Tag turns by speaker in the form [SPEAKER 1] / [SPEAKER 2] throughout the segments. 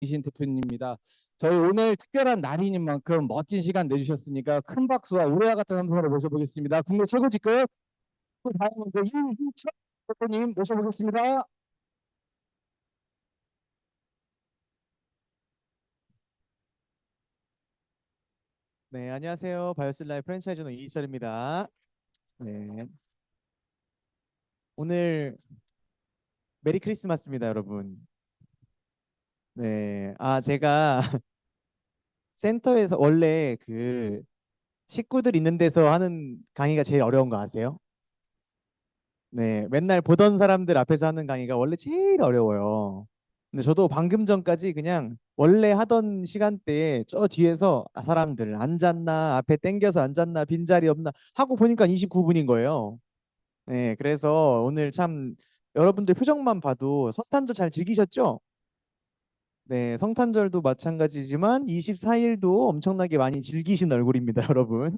[SPEAKER 1] 이신 대표님입니다. 저희 오늘 특별한 날이인 만큼 멋진 시간 내주셨으니까 큰 박수와 우레와 같은 함성으로 모셔보겠습니다. 국내 최고 직급 다이아몬드 이희철 대표님 모셔보겠습니다.
[SPEAKER 2] 네, 안녕하세요. 바이오슬라의 프랜차이즈 오너 이희철입니다. 네, 오늘 메리 크리스마스입니다, 여러분. 네, 제가 센터에서 원래 그 식구들 있는 데서 하는 강의가 제일 어려운 거 아세요? 네, 맨날 보던 사람들 앞에서 하는 강의가 원래 제일 어려워요. 근데 저도 방금 전까지 그냥 원래 하던 시간대에 저 뒤에서 사람들 앉았나, 앞에 땡겨서 앉았나, 빈자리 없나 하고 보니까 29분인 거예요. 네, 그래서 오늘 참 여러분들 표정만 봐도 성탄절 잘 즐기셨죠? 네, 성탄절도 마찬가지지만 24일도 엄청나게 많이 즐기신 얼굴입니다, 여러분.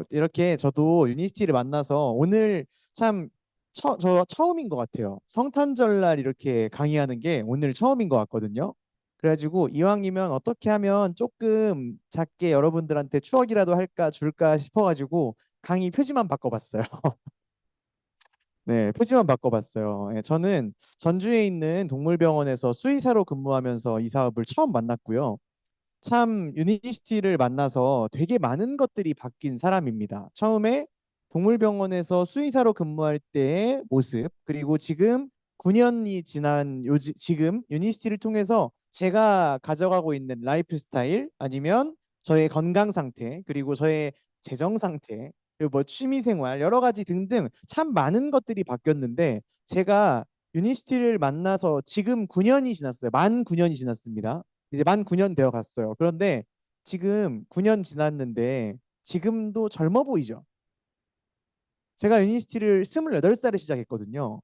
[SPEAKER 2] 이렇게 저도 유니스티를 만나서 오늘 참 저 처음인 것 같아요. 성탄절 날 이렇게 강의하는 게 오늘 처음인 것 같거든요. 그래가지고 이왕이면 어떻게 하면 조금 작게 여러분들한테 추억이라도 할까 줄까 싶어가지고 강의 표지만 바꿔봤어요. 네, 표지만 바꿔봤어요. 예, 저는 전주에 있는 동물병원에서 수의사로 근무하면서 이 사업을 처음 만났고요. 참 유니시티를 만나서 되게 많은 것들이 바뀐 사람입니다. 처음에 동물병원에서 수의사로 근무할 때의 모습, 그리고 지금 9년이 지난 지금 유니시티를 통해서 제가 가져가고 있는 라이프 스타일 아니면 저의 건강 상태, 그리고 저의 재정 상태, 그리고 뭐 취미 생활 여러 가지 등등 참 많은 것들이 바뀌었는데 제가 유니시티를 만나서 지금 9년이 지났어요. 만 9년이 지났습니다. 이제 만 9년 되어 갔어요. 그런데 지금 9년 지났는데 지금도 젊어 보이죠? 제가 유니시티를 28살에 시작했거든요.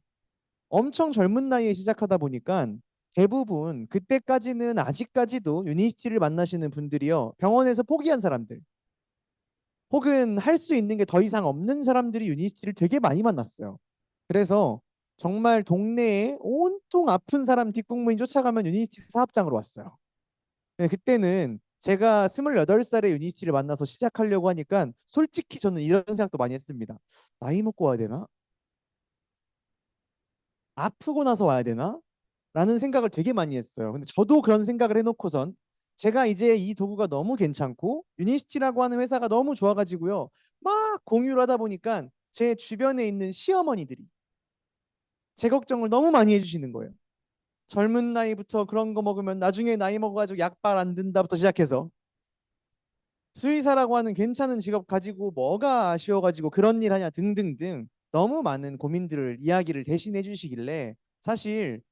[SPEAKER 2] 엄청 젊은 나이에 시작하다 보니까 대부분 그때까지는 아직까지도 유니시티를 만나시는 분들이요. 병원에서 포기한 사람들 혹은 할 수 있는 게 더 이상 없는 사람들이 유니시티를 되게 많이 만났어요. 그래서 정말 동네에 온통 아픈 사람 뒷공무니 쫓아가면 유니시티 사업장으로 왔어요. 네, 그때는 제가 28살에 유니시티를 만나서 시작하려고 하니까 솔직히 저는 이런 생각도 많이 했습니다. 나이 먹고 와야 되나? 아프고 나서 와야 되나? 라는 생각을 되게 많이 했어요. 근데 저도 그런 생각을 해놓고선 제가 이제 이 도구가 너무 괜찮고 유니시티라고 하는 회사가 너무 좋아가지고요. 막 공유를 하다 보니까 제 주변에 있는 시어머니들이 제 걱정을 너무 많이 해주시는 거예요. 젊은 나이부터 그런 거 먹으면 나중에 나이 먹어가지고 약발 안 든다부터 시작해서 수의사라고 하는 괜찮은 직업 가지고 뭐가 아쉬워가지고 그런 일 하냐 등등등 너무 많은 고민들을 이야기를 대신해 주시길래 사실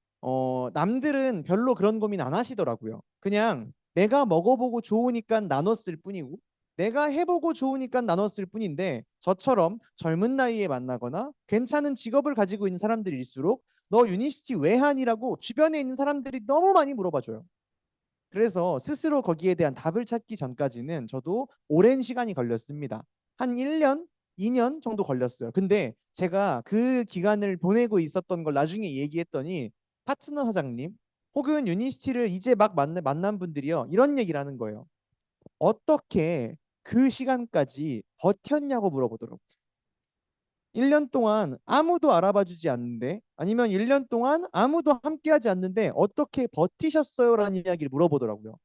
[SPEAKER 2] 남들은 별로 그런 고민 안 하시더라고요. 그냥 내가 먹어보고 좋으니까 나눴을 뿐이고 내가 해보고 좋으니까 나눴을 뿐인데 저처럼 젊은 나이에 만나거나 괜찮은 직업을 가지고 있는 사람들일수록 너 유니시티 왜 하니라고 주변에 있는 사람들이 너무 많이 물어봐줘요. 그래서 스스로 거기에 대한 답을 찾기 전까지는 저도 오랜 시간이 걸렸습니다. 한 1년, 2년 정도 걸렸어요. 근데 제가 그 기간을 보내고 있었던 걸 나중에 얘기했더니 파트너 사장님 혹은 유니시티를 이제 막 만난 분들이요. 이런 얘기를 하는 거예요. 어떻게 그 시간까지 버텼냐고 물어보더라고요. 1년 동안 아무도 알아봐 주지 않는데 아니면 1년 동안 아무도 함께하지 않는데 어떻게 버티셨어요라는 이야기를 물어보더라고요.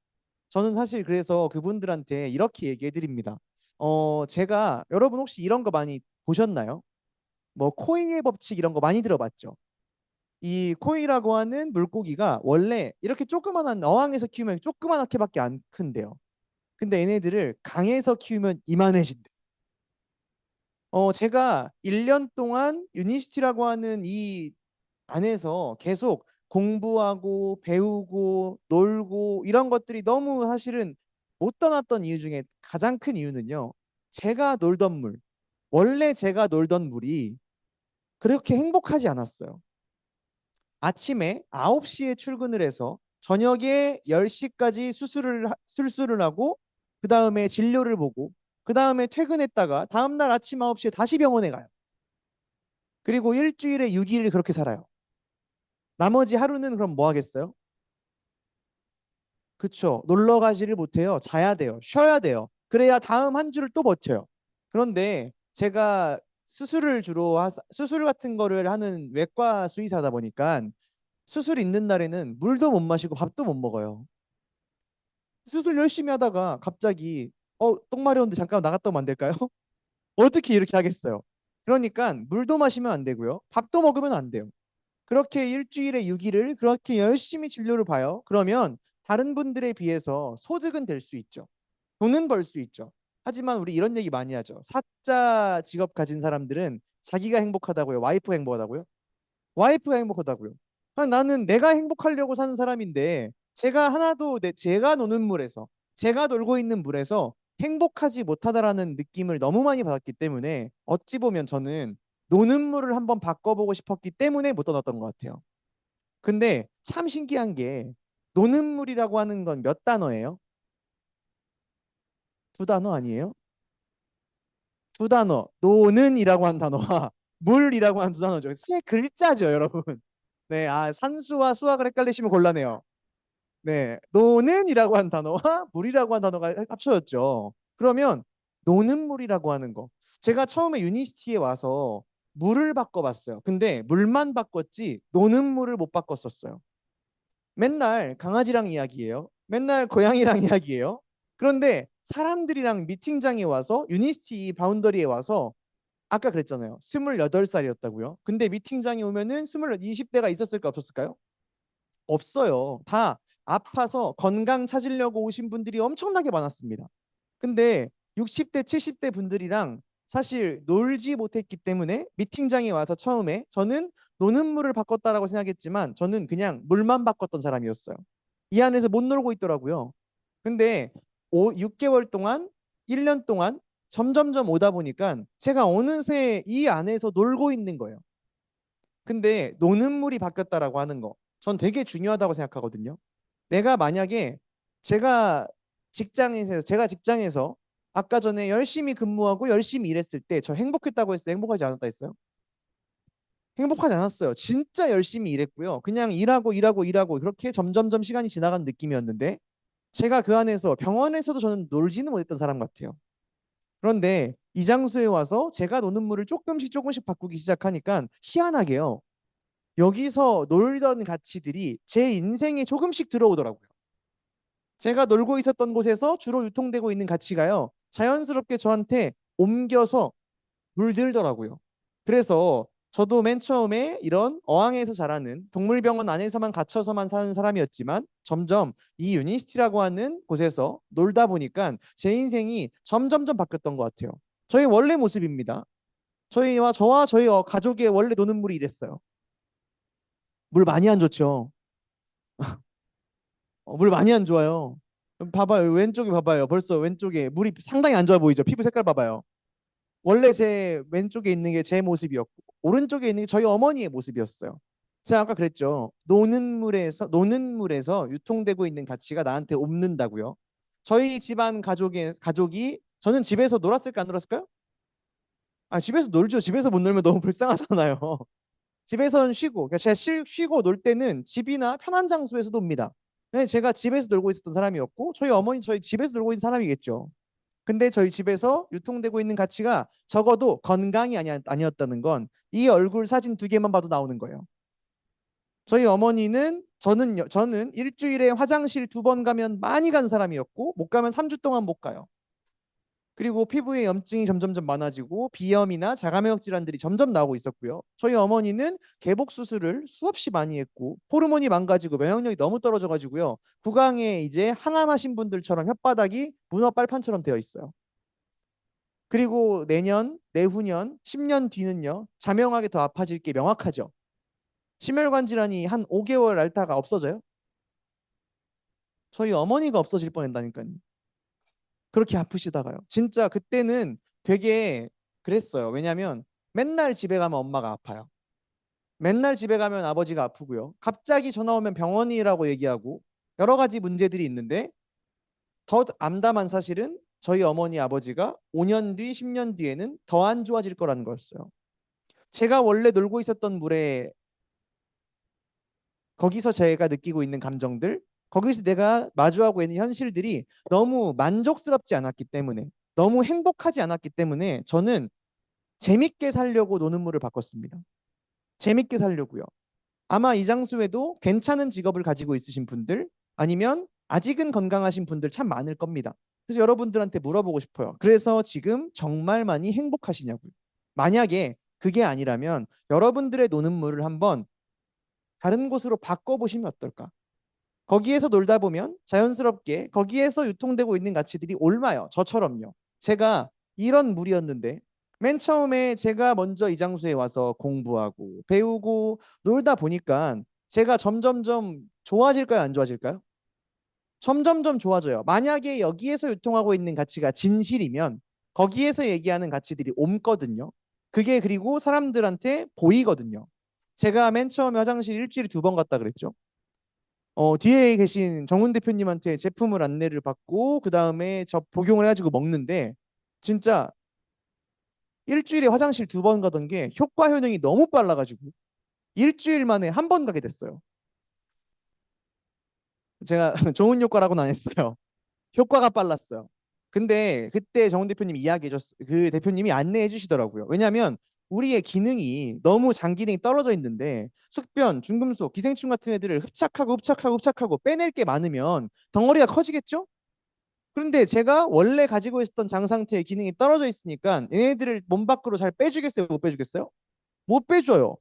[SPEAKER 2] 저는 사실 그래서 그분들한테 이렇게 얘기해 드립니다. 제가 여러분 혹시 이런 거 많이 보셨나요? 뭐 코이의 법칙 이런 거 많이 들어봤죠? 이 코이라고 하는 물고기가 원래 이렇게 조그만한 어항에서 키우면 조그만하게밖에 안 큰데요. 근데 얘네들을 강에서 키우면 이만해진대. 제가 1년 동안 유니시티라고 하는 이 안에서 계속 공부하고 배우고 놀고 이런 것들이 너무 사실은 못 떠났던 이유 중에 가장 큰 이유는요. 제가 놀던 물, 원래 제가 놀던 물이 그렇게 행복하지 않았어요. 아침에 9시에 출근을 해서 저녁에 10시까지 수술을 하고 그 다음에 진료를 보고 그 다음에 퇴근했다가 다음날 아침 9시에 다시 병원에 가요. 그리고 일주일에 6일을 그렇게 살아요. 나머지 하루는 그럼 뭐 하겠어요? 그쵸. 놀러 가지를 못해요. 자야 돼요. 쉬어야 돼요. 그래야 다음 한 주를 또 버텨요. 그런데 제가 수술 같은 거를 하는 외과 수의사다 보니까 수술 있는 날에는 물도 못 마시고 밥도 못 먹어요. 수술 열심히 하다가 갑자기 똥 마려운데 잠깐 나갔다 오면 안 될까요? 어떻게 이렇게 하겠어요? 그러니까 물도 마시면 안 되고요. 밥도 먹으면 안 돼요. 그렇게 일주일에 6일을 그렇게 열심히 진료를 봐요. 그러면 다른 분들에 비해서 소득은 될 수 있죠. 돈은 벌 수 있죠. 하지만 우리 이런 얘기 많이 하죠. 사자 직업 가진 사람들은 자기가 행복하다고요. 와이프가 행복하다고요? 와이프가 행복하다고요. 아니, 나는 내가 행복하려고 사는 사람인데 제가 노는 물에서 제가 놀고 있는 물에서 행복하지 못하다라는 느낌을 너무 많이 받았기 때문에 어찌 보면 저는 노는 물을 한번 바꿔보고 싶었기 때문에 못 떠났던 것 같아요. 근데 참 신기한 게 노는 물이라고 하는 건 몇 단어예요? 두 단어 아니에요? 두 단어. 노는이라고 한 단어와 물이라고 한 두 단어죠. 세 글자죠, 여러분. 네, 산수와 수학을 헷갈리시면 곤란해요. 네, 노는이라고 한 단어와 물이라고 한 단어가 합쳐졌죠. 그러면 노는 물이라고 하는 거. 제가 처음에 유니시티에 와서 물을 바꿔봤어요. 근데 물만 바꿨지 노는 물을 못 바꿨었어요. 맨날 강아지랑 이야기해요. 맨날 고양이랑 이야기해요. 그런데 사람들이랑 미팅장에 와서 유니시티 바운더리에 와서 아까 그랬잖아요. 28살이었다고요. 근데 미팅장에 오면은 20대가 있었을까 없었을까요? 없어요. 다 아파서 건강 찾으려고 오신 분들이 엄청나게 많았습니다. 근데 60대, 70대 분들이랑 사실 놀지 못했기 때문에 미팅장에 와서 처음에 저는 노는 물을 바꿨다라고 생각했지만 저는 그냥 물만 바꿨던 사람이었어요. 이 안에서 못 놀고 있더라고요. 근데 6개월 동안, 1년 동안 점점점 오다 보니까 제가 어느새 이 안에서 놀고 있는 거예요. 근데 노는 물이 바뀌었다라고 하는 거, 전 되게 중요하다고 생각하거든요. 내가 만약에 제가 제가 직장에서 아까 전에 열심히 근무하고 열심히 일했을 때 저 행복했다고 했어요? 행복하지 않았다 했어요? 행복하지 않았어요. 진짜 열심히 일했고요. 그냥 일하고 그렇게 점점점 시간이 지나간 느낌이었는데 제가 그 안에서 병원에서도 저는 놀지는 못했던 사람 같아요. 그런데 이 장소에 와서 제가 노는 물을 조금씩 바꾸기 시작하니까 희한하게요. 여기서 놀던 가치들이 제 인생에 조금씩 들어오더라고요. 제가 놀고 있었던 곳에서 주로 유통되고 있는 가치가요. 자연스럽게 저한테 옮겨서 물들더라고요. 그래서 저도 맨 처음에 이런 어항에서 자라는 동물병원 안에서만 갇혀서만 사는 사람이었지만 점점 이 유니시티라고 하는 곳에서 놀다 보니까 제 인생이 점점점 바뀌었던 것 같아요. 저희 원래 모습입니다. 저와 저희 가족의 원래 노는 물이 이랬어요. 물 많이 안 좋죠. 물 많이 안 좋아요. 봐봐요. 왼쪽에 봐봐요. 벌써 왼쪽에 물이 상당히 안 좋아 보이죠. 피부 색깔 봐봐요. 원래 제 왼쪽에 있는 게 제 모습이었고 오른쪽에 있는 게 저희 어머니의 모습이었어요. 제가 아까 그랬죠. 노는 물에서 유통되고 있는 가치가 나한테 옵는다고요. 저희 집안 가족이 저는 집에서 놀았을까 안 놀았을까요? 집에서 놀죠. 집에서 못 놀면 너무 불쌍하잖아요. 집에서는 쉬고, 그러니까 제가 쉬고 놀 때는 집이나 편한 장소에서 놉니다. 네, 제가 집에서 놀고 있었던 사람이었고, 저희 어머니 저희 집에서 놀고 있는 사람이겠죠. 근데 저희 집에서 유통되고 있는 가치가 적어도 건강이 아니었다는 건 이 얼굴 사진 두 개만 봐도 나오는 거예요. 저희 어머니는 저는 일주일에 화장실 2번 가면 많이 간 사람이었고, 못 가면 3주 동안 못 가요. 그리고 피부에 염증이 점점점 많아지고 비염이나 자가면역 질환들이 점점 나오고 있었고요. 저희 어머니는 개복 수술을 수없이 많이 했고 호르몬이 망가지고 면역력이 너무 떨어져가지고요. 구강에 이제 항암하신 분들처럼 혓바닥이 문어 빨판처럼 되어 있어요. 그리고 내년, 내후년, 10년 뒤는요. 자명하게 더 아파질 게 명확하죠. 심혈관 질환이 한 5개월 앓다가 없어져요. 저희 어머니가 없어질 뻔했다니까요. 그렇게 아프시다가요. 진짜 그때는 되게 그랬어요. 왜냐하면 맨날 집에 가면 엄마가 아파요. 맨날 집에 가면 아버지가 아프고요. 갑자기 전화 오면 병원이라고 얘기하고 여러 가지 문제들이 있는데 더 암담한 사실은 저희 어머니 아버지가 5년 뒤, 10년 뒤에는 더 안 좋아질 거라는 거였어요. 제가 원래 놀고 있었던 물에 거기서 제가 느끼고 있는 감정들 거기서 내가 마주하고 있는 현실들이 너무 만족스럽지 않았기 때문에, 너무 행복하지 않았기 때문에 저는 재밌게 살려고 노는 물을 바꿨습니다. 재밌게 살려고요. 아마 이 장소에도 괜찮은 직업을 가지고 있으신 분들, 아니면 아직은 건강하신 분들 참 많을 겁니다. 그래서 여러분들한테 물어보고 싶어요. 그래서 지금 정말 많이 행복하시냐고요. 만약에 그게 아니라면 여러분들의 노는 물을 한번 다른 곳으로 바꿔보시면 어떨까? 거기에서 놀다 보면 자연스럽게 거기에서 유통되고 있는 가치들이 옮아요. 저처럼요. 제가 이런 물이었는데 맨 처음에 제가 먼저 이 장소에 와서 공부하고 배우고 놀다 보니까 제가 점점점 좋아질까요? 안 좋아질까요? 점점점 좋아져요. 만약에 여기에서 유통하고 있는 가치가 진실이면 거기에서 얘기하는 가치들이 옮거든요. 그게 그리고 사람들한테 보이거든요. 제가 맨 처음에 화장실 일주일에 2번 갔다 그랬죠. 뒤에 계신 정훈 대표님한테 제품을 안내를 받고 그 다음에 저 복용을 해가지고 먹는데 진짜 일주일에 화장실 2번 가던 게 효과 효능이 너무 빨라가지고 일주일 만에 1번 가게 됐어요. 제가 좋은 효과라고는 안 했어요. 효과가 빨랐어요. 근데 그때 정훈 대표님이 그 대표님이 안내해 주시더라고요. 왜냐하면 우리의 기능이 너무 장 기능이 떨어져 있는데 숙변, 중금속, 기생충 같은 애들을 흡착하고 빼낼 게 많으면 덩어리가 커지겠죠? 그런데 제가 원래 가지고 있었던 장 상태의 기능이 떨어져 있으니까 얘네들을 몸 밖으로 잘 빼주겠어요? 못 빼주겠어요? 못 빼줘요.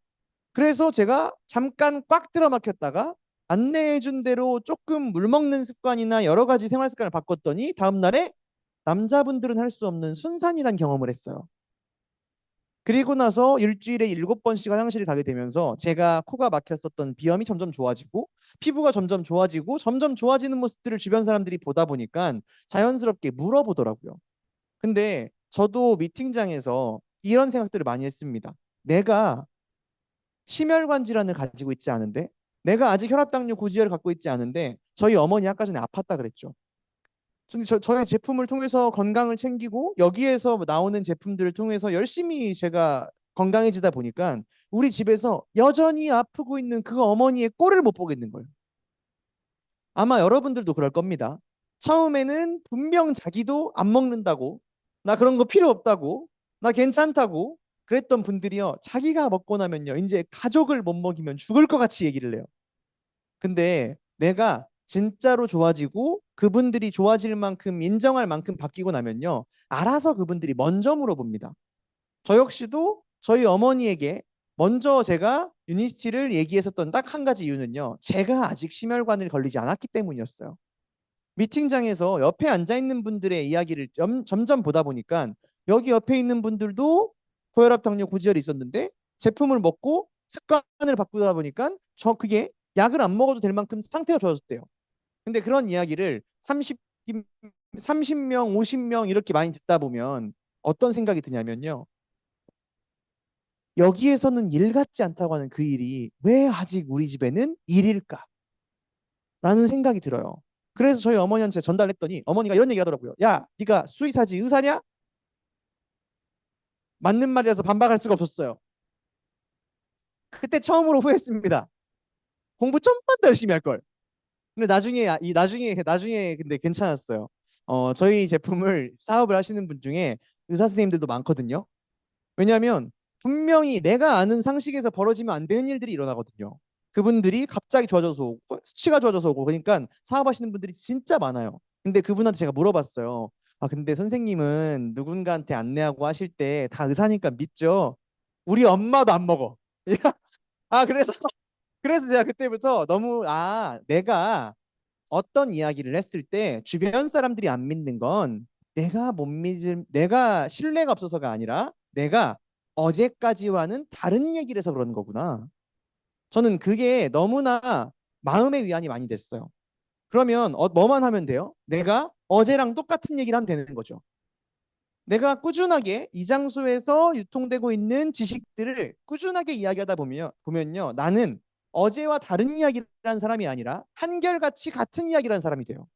[SPEAKER 2] 그래서 제가 잠깐 꽉 들어막혔다가 안내해준 대로 조금 물 먹는 습관이나 여러 가지 생활 습관을 바꿨더니 다음날에 남자분들은 할 수 없는 순산이란 경험을 했어요. 그리고 나서 일주일에 7번씩 화장실을 가게 되면서 제가 코가 막혔었던 비염이 점점 좋아지고 피부가 점점 좋아지고 점점 좋아지는 모습들을 주변 사람들이 보다 보니까 자연스럽게 물어보더라고요. 근데 저도 미팅장에서 이런 생각들을 많이 했습니다. 내가 심혈관 질환을 가지고 있지 않은데, 내가 아직 혈압당뇨 고지혈을 갖고 있지 않은데 저희 어머니 아까 전에 아팠다 그랬죠. 근데 저의 제품을 통해서 건강을 챙기고 여기에서 나오는 제품들을 통해서 열심히 제가 건강해지다 보니까 우리 집에서 여전히 아프고 있는 그 어머니의 꼴을 못 보겠는 거예요. 아마 여러분들도 그럴 겁니다. 처음에는 분명 자기도 안 먹는다고, 나 그런 거 필요 없다고, 나 괜찮다고 그랬던 분들이요. 자기가 먹고 나면요. 이제 가족을 못 먹이면 죽을 것 같이 얘기를 해요. 근데 내가 진짜로 좋아지고 그분들이 좋아질 만큼 인정할 만큼 바뀌고 나면요. 알아서 그분들이 먼저 물어봅니다. 저 역시도 저희 어머니에게 먼저 제가 유니스티를 얘기했었던 딱 한 가지 이유는요. 제가 아직 심혈관을 걸리지 않았기 때문이었어요. 미팅장에서 옆에 앉아 있는 분들의 이야기를 점점 보다 보니까 여기 옆에 있는 분들도 고혈압, 당뇨, 고지혈이 있었는데 제품을 먹고 습관을 바꾸다 보니까 그게 약을 안 먹어도 될 만큼 상태가 좋아졌대요. 근데 그런 이야기를 30명, 50명 이렇게 많이 듣다 보면 어떤 생각이 드냐면요. 여기에서는 일 같지 않다고 하는 그 일이 왜 아직 우리 집에는 일일까? 라는 생각이 들어요. 그래서 저희 어머니한테 전달했더니 어머니가 이런 얘기 하더라고요. 야, 네가 수의사지 의사냐? 맞는 말이라서 반박할 수가 없었어요. 그때 처음으로 후회했습니다. 공부 좀만 더 열심히 할 걸. 근데 나중에 근데 괜찮았어요. 저희 제품을 사업을 하시는 분 중에 의사 선생님들도 많거든요. 왜냐하면 분명히 내가 아는 상식에서 벌어지면 안 되는 일들이 일어나거든요. 그분들이 갑자기 좋아져서 오고 수치가 좋아져서 오고 그러니까 사업하시는 분들이 진짜 많아요. 근데 그분한테 제가 물어봤어요. 아 근데 선생님은 누군가한테 안내하고 하실 때 다 의사니까 믿죠? 우리 엄마도 안 먹어. 아 그래서 제가 그때부터 너무 내가 어떤 이야기를 했을 때 주변 사람들이 안 믿는 건 내가 신뢰가 없어서가 아니라 내가 어제까지와는 다른 얘기를 해서 그런 거구나. 저는 그게 너무나 마음의 위안이 많이 됐어요. 그러면 뭐만 하면 돼요? 내가 어제랑 똑같은 얘기를 하면 되는 거죠. 내가 꾸준하게 이 장소에서 유통되고 있는 지식들을 꾸준하게 이야기하다 보면요. 나는 어제와 다른 이야기를 하는 사람이 아니라 한결같이 같은 이야기를 하는 사람이 돼요.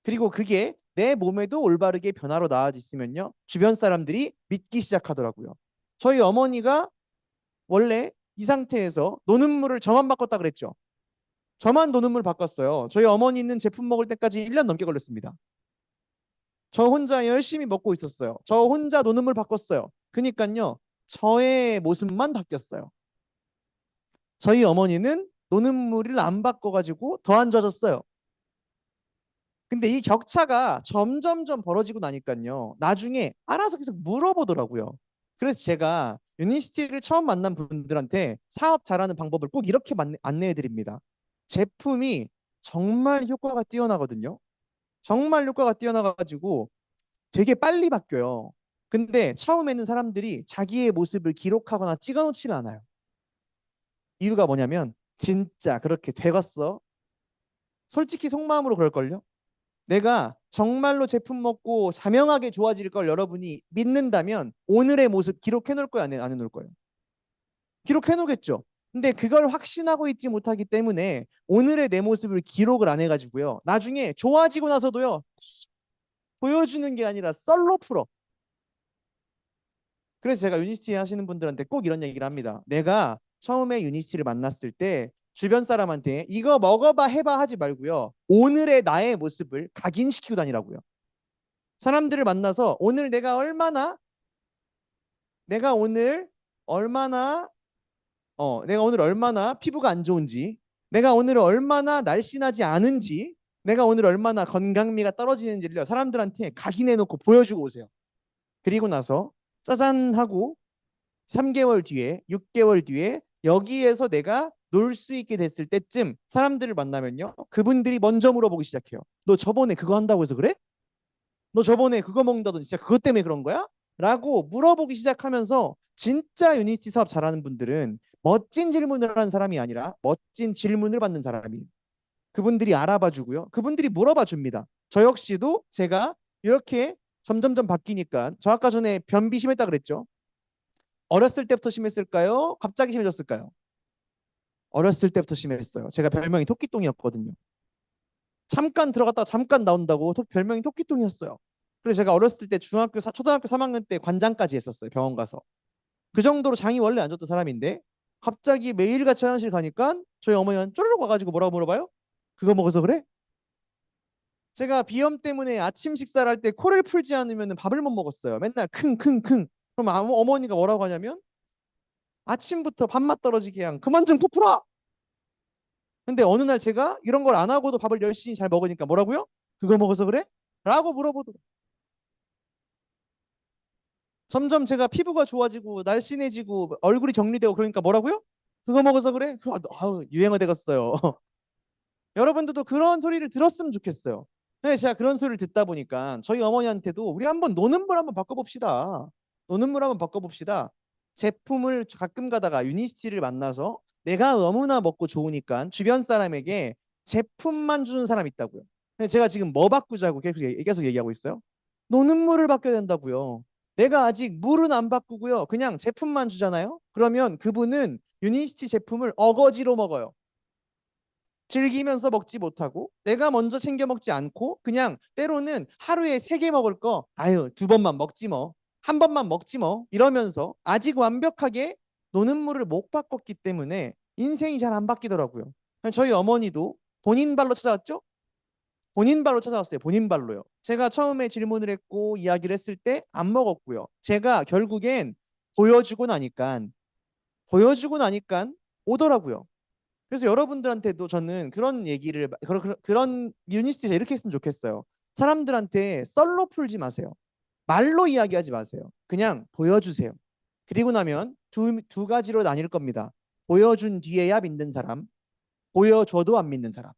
[SPEAKER 2] 그리고 그게 내 몸에도 올바르게 변화로 나아졌으면요. 주변 사람들이 믿기 시작하더라고요. 저희 어머니가 원래 이 상태에서 노는 물을 저만 바꿨다 그랬죠. 저만 노는물 바꿨어요. 저희 어머니는 제품 먹을 때까지 1년 넘게 걸렸습니다. 저 혼자 열심히 먹고 있었어요. 저 혼자 노는물 바꿨어요. 그니까요, 저의 모습만 바뀌었어요. 저희 어머니는 노는 물을 안 바꿔가지고 더 안 좋아졌어요. 근데 이 격차가 점점점 벌어지고 나니까요, 나중에 알아서 계속 물어보더라고요. 그래서 제가 유니시티를 처음 만난 분들한테 사업 잘하는 방법을 꼭 이렇게 안내해 드립니다. 제품이 정말 효과가 뛰어나거든요. 정말 효과가 뛰어나가지고 되게 빨리 바뀌어요. 근데 처음에는 사람들이 자기의 모습을 기록하거나 찍어놓지는 않아요. 이유가 뭐냐면 진짜 그렇게 되겠어? 솔직히 속마음으로 그럴걸요? 내가 정말로 제품 먹고 자명하게 좋아질 걸 여러분이 믿는다면 오늘의 모습 기록해 놓을 거야, 안 해놓을 거예요? 기록해 놓겠죠. 근데 그걸 확신하고 있지 못하기 때문에 오늘의 내 모습을 기록을 안 해가지고요, 나중에 좋아지고 나서도요, 보여주는 게 아니라 썰로 풀어. 그래서 제가 유니스티 하시는 분들한테 꼭 이런 얘기를 합니다. 내가 처음에 유니스티를 만났을 때 주변 사람한테 이거 먹어봐 해봐 하지 말고요, 오늘의 나의 모습을 각인시키고 다니라고요. 사람들을 만나서 오늘 내가 오늘 얼마나 내가 오늘 얼마나 피부가 안 좋은지, 내가 오늘 얼마나 날씬하지 않은지, 내가 오늘 얼마나 건강미가 떨어지는지를 사람들한테 각인해 놓고 보여주고 오세요. 그리고 나서 짜잔 하고 3개월 뒤에, 6개월 뒤에 여기에서 내가 놀 수 있게 됐을 때쯤 사람들을 만나면요, 그분들이 먼저 물어보기 시작해요. 너 저번에 그거 한다고 해서 그래? 너 저번에 그거 먹는다더니 진짜 그것 때문에 그런 거야? 라고 물어보기 시작하면서, 진짜 유니스티 사업 잘하는 분들은 멋진 질문을 하는 사람이 아니라 멋진 질문을 받는 사람이, 그분들이 알아봐 주고요, 그분들이 물어봐 줍니다. 저 역시도 제가 이렇게 점점점 바뀌니까, 저 아까 전에 변비 심했다 그랬죠? 어렸을 때부터 심했을까요? 갑자기 심해졌을까요? 어렸을 때부터 심했어요. 제가 별명이 토끼똥이었거든요. 잠깐 들어갔다가 잠깐 나온다고 별명이 토끼똥이었어요. 그래서 제가 어렸을 때 초등학교 3학년 때 관장까지 했었어요. 병원 가서. 그 정도로 장이 원래 안 좋던 사람인데 갑자기 매일같이 화장실 가니까 저희 어머니가 쪼르륵 와가지고 뭐라고 물어봐요? 그거 먹어서 그래? 제가 비염 때문에 아침 식사를 할 때 코를 풀지 않으면 밥을 못 먹었어요. 맨날 킁킁킁. 그럼 어머니가 뭐라고 하냐면, 아침부터 밥맛 떨어지게 그냥 그만 좀 코 풀어. 근데 어느 날 제가 이런 걸 안 하고도 밥을 열심히 잘 먹으니까 뭐라고요? 그거 먹어서 그래? 라고 물어보더라고요. 점점 제가 피부가 좋아지고 날씬해지고 얼굴이 정리되고 그러니까 뭐라고요? 그거 먹어서 그래? 유행어 되겠어요. 여러분들도 그런 소리를 들었으면 좋겠어요. 근데 제가 그런 소리를 듣다 보니까 저희 어머니한테도 우리 한번 노는 물 한번 바꿔봅시다. 노는 물 한번 바꿔봅시다. 제품을 가끔 가다가 유니시티를 만나서 내가 너무나 먹고 좋으니까 주변 사람에게 제품만 주는 사람 있다고요. 근데 제가 지금 뭐 바꾸자고 계속 얘기하고 있어요? 노는 물을 바뀌어야 된다고요. 내가 아직 물은 안 바꾸고요, 그냥 제품만 주잖아요. 그러면 그분은 유니시티 제품을 어거지로 먹어요. 즐기면서 먹지 못하고 내가 먼저 챙겨 먹지 않고 그냥 때로는 하루에 3개 먹을 거 아유 2번만 먹지 뭐, 한 번만 먹지 뭐 이러면서 아직 완벽하게 노는 물을 못 바꿨기 때문에 인생이 잘 안 바뀌더라고요. 저희 어머니도 본인 발로 찾아왔죠? 본인 발로 찾아왔어요. 본인 발로요. 제가 처음에 질문을 했고 이야기를 했을 때 안 먹었고요. 제가 결국엔 보여주고 나니까 오더라고요. 그래서 여러분들한테도 저는 그런 얘기를, 그런 유니스트에서 이렇게 했으면 좋겠어요. 사람들한테 썰로 풀지 마세요. 말로 이야기하지 마세요. 그냥 보여주세요. 그리고 나면 두 가지로 나뉠 겁니다. 보여준 뒤에야 믿는 사람, 보여줘도 안 믿는 사람.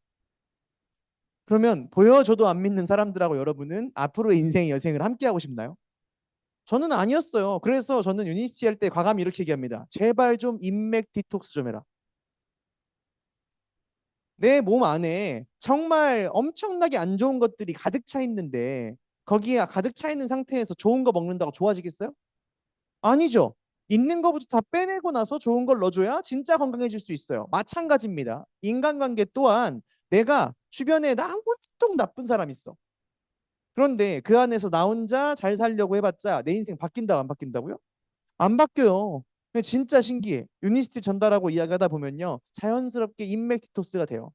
[SPEAKER 2] 그러면 보여줘도 안 믿는 사람들하고 여러분은 앞으로의 인생의 여생을 함께 하고 싶나요? 저는 아니었어요. 그래서 저는 유니스티 할 때 과감히 이렇게 얘기합니다. 제발 좀 인맥 디톡스 좀 해라. 내 몸 안에 정말 엄청나게 안 좋은 것들이 가득 차 있는데 거기에 가득 차 있는 상태에서 좋은 거 먹는다고 좋아지겠어요? 아니죠. 있는 거부터 다 빼내고 나서 좋은 걸 넣어줘야 진짜 건강해질 수 있어요. 마찬가지입니다. 인간관계 또한 내가 주변에 아무튼 나쁜 사람 있어. 그런데 그 안에서 나 혼자 잘 살려고 해봤자 내 인생 바뀐다고 안 바뀐다고요? 안 바뀌어요. 진짜 신기해. 유니스트 전달하고 이야기하다 보면요, 자연스럽게 인맥 디톡스가 돼요.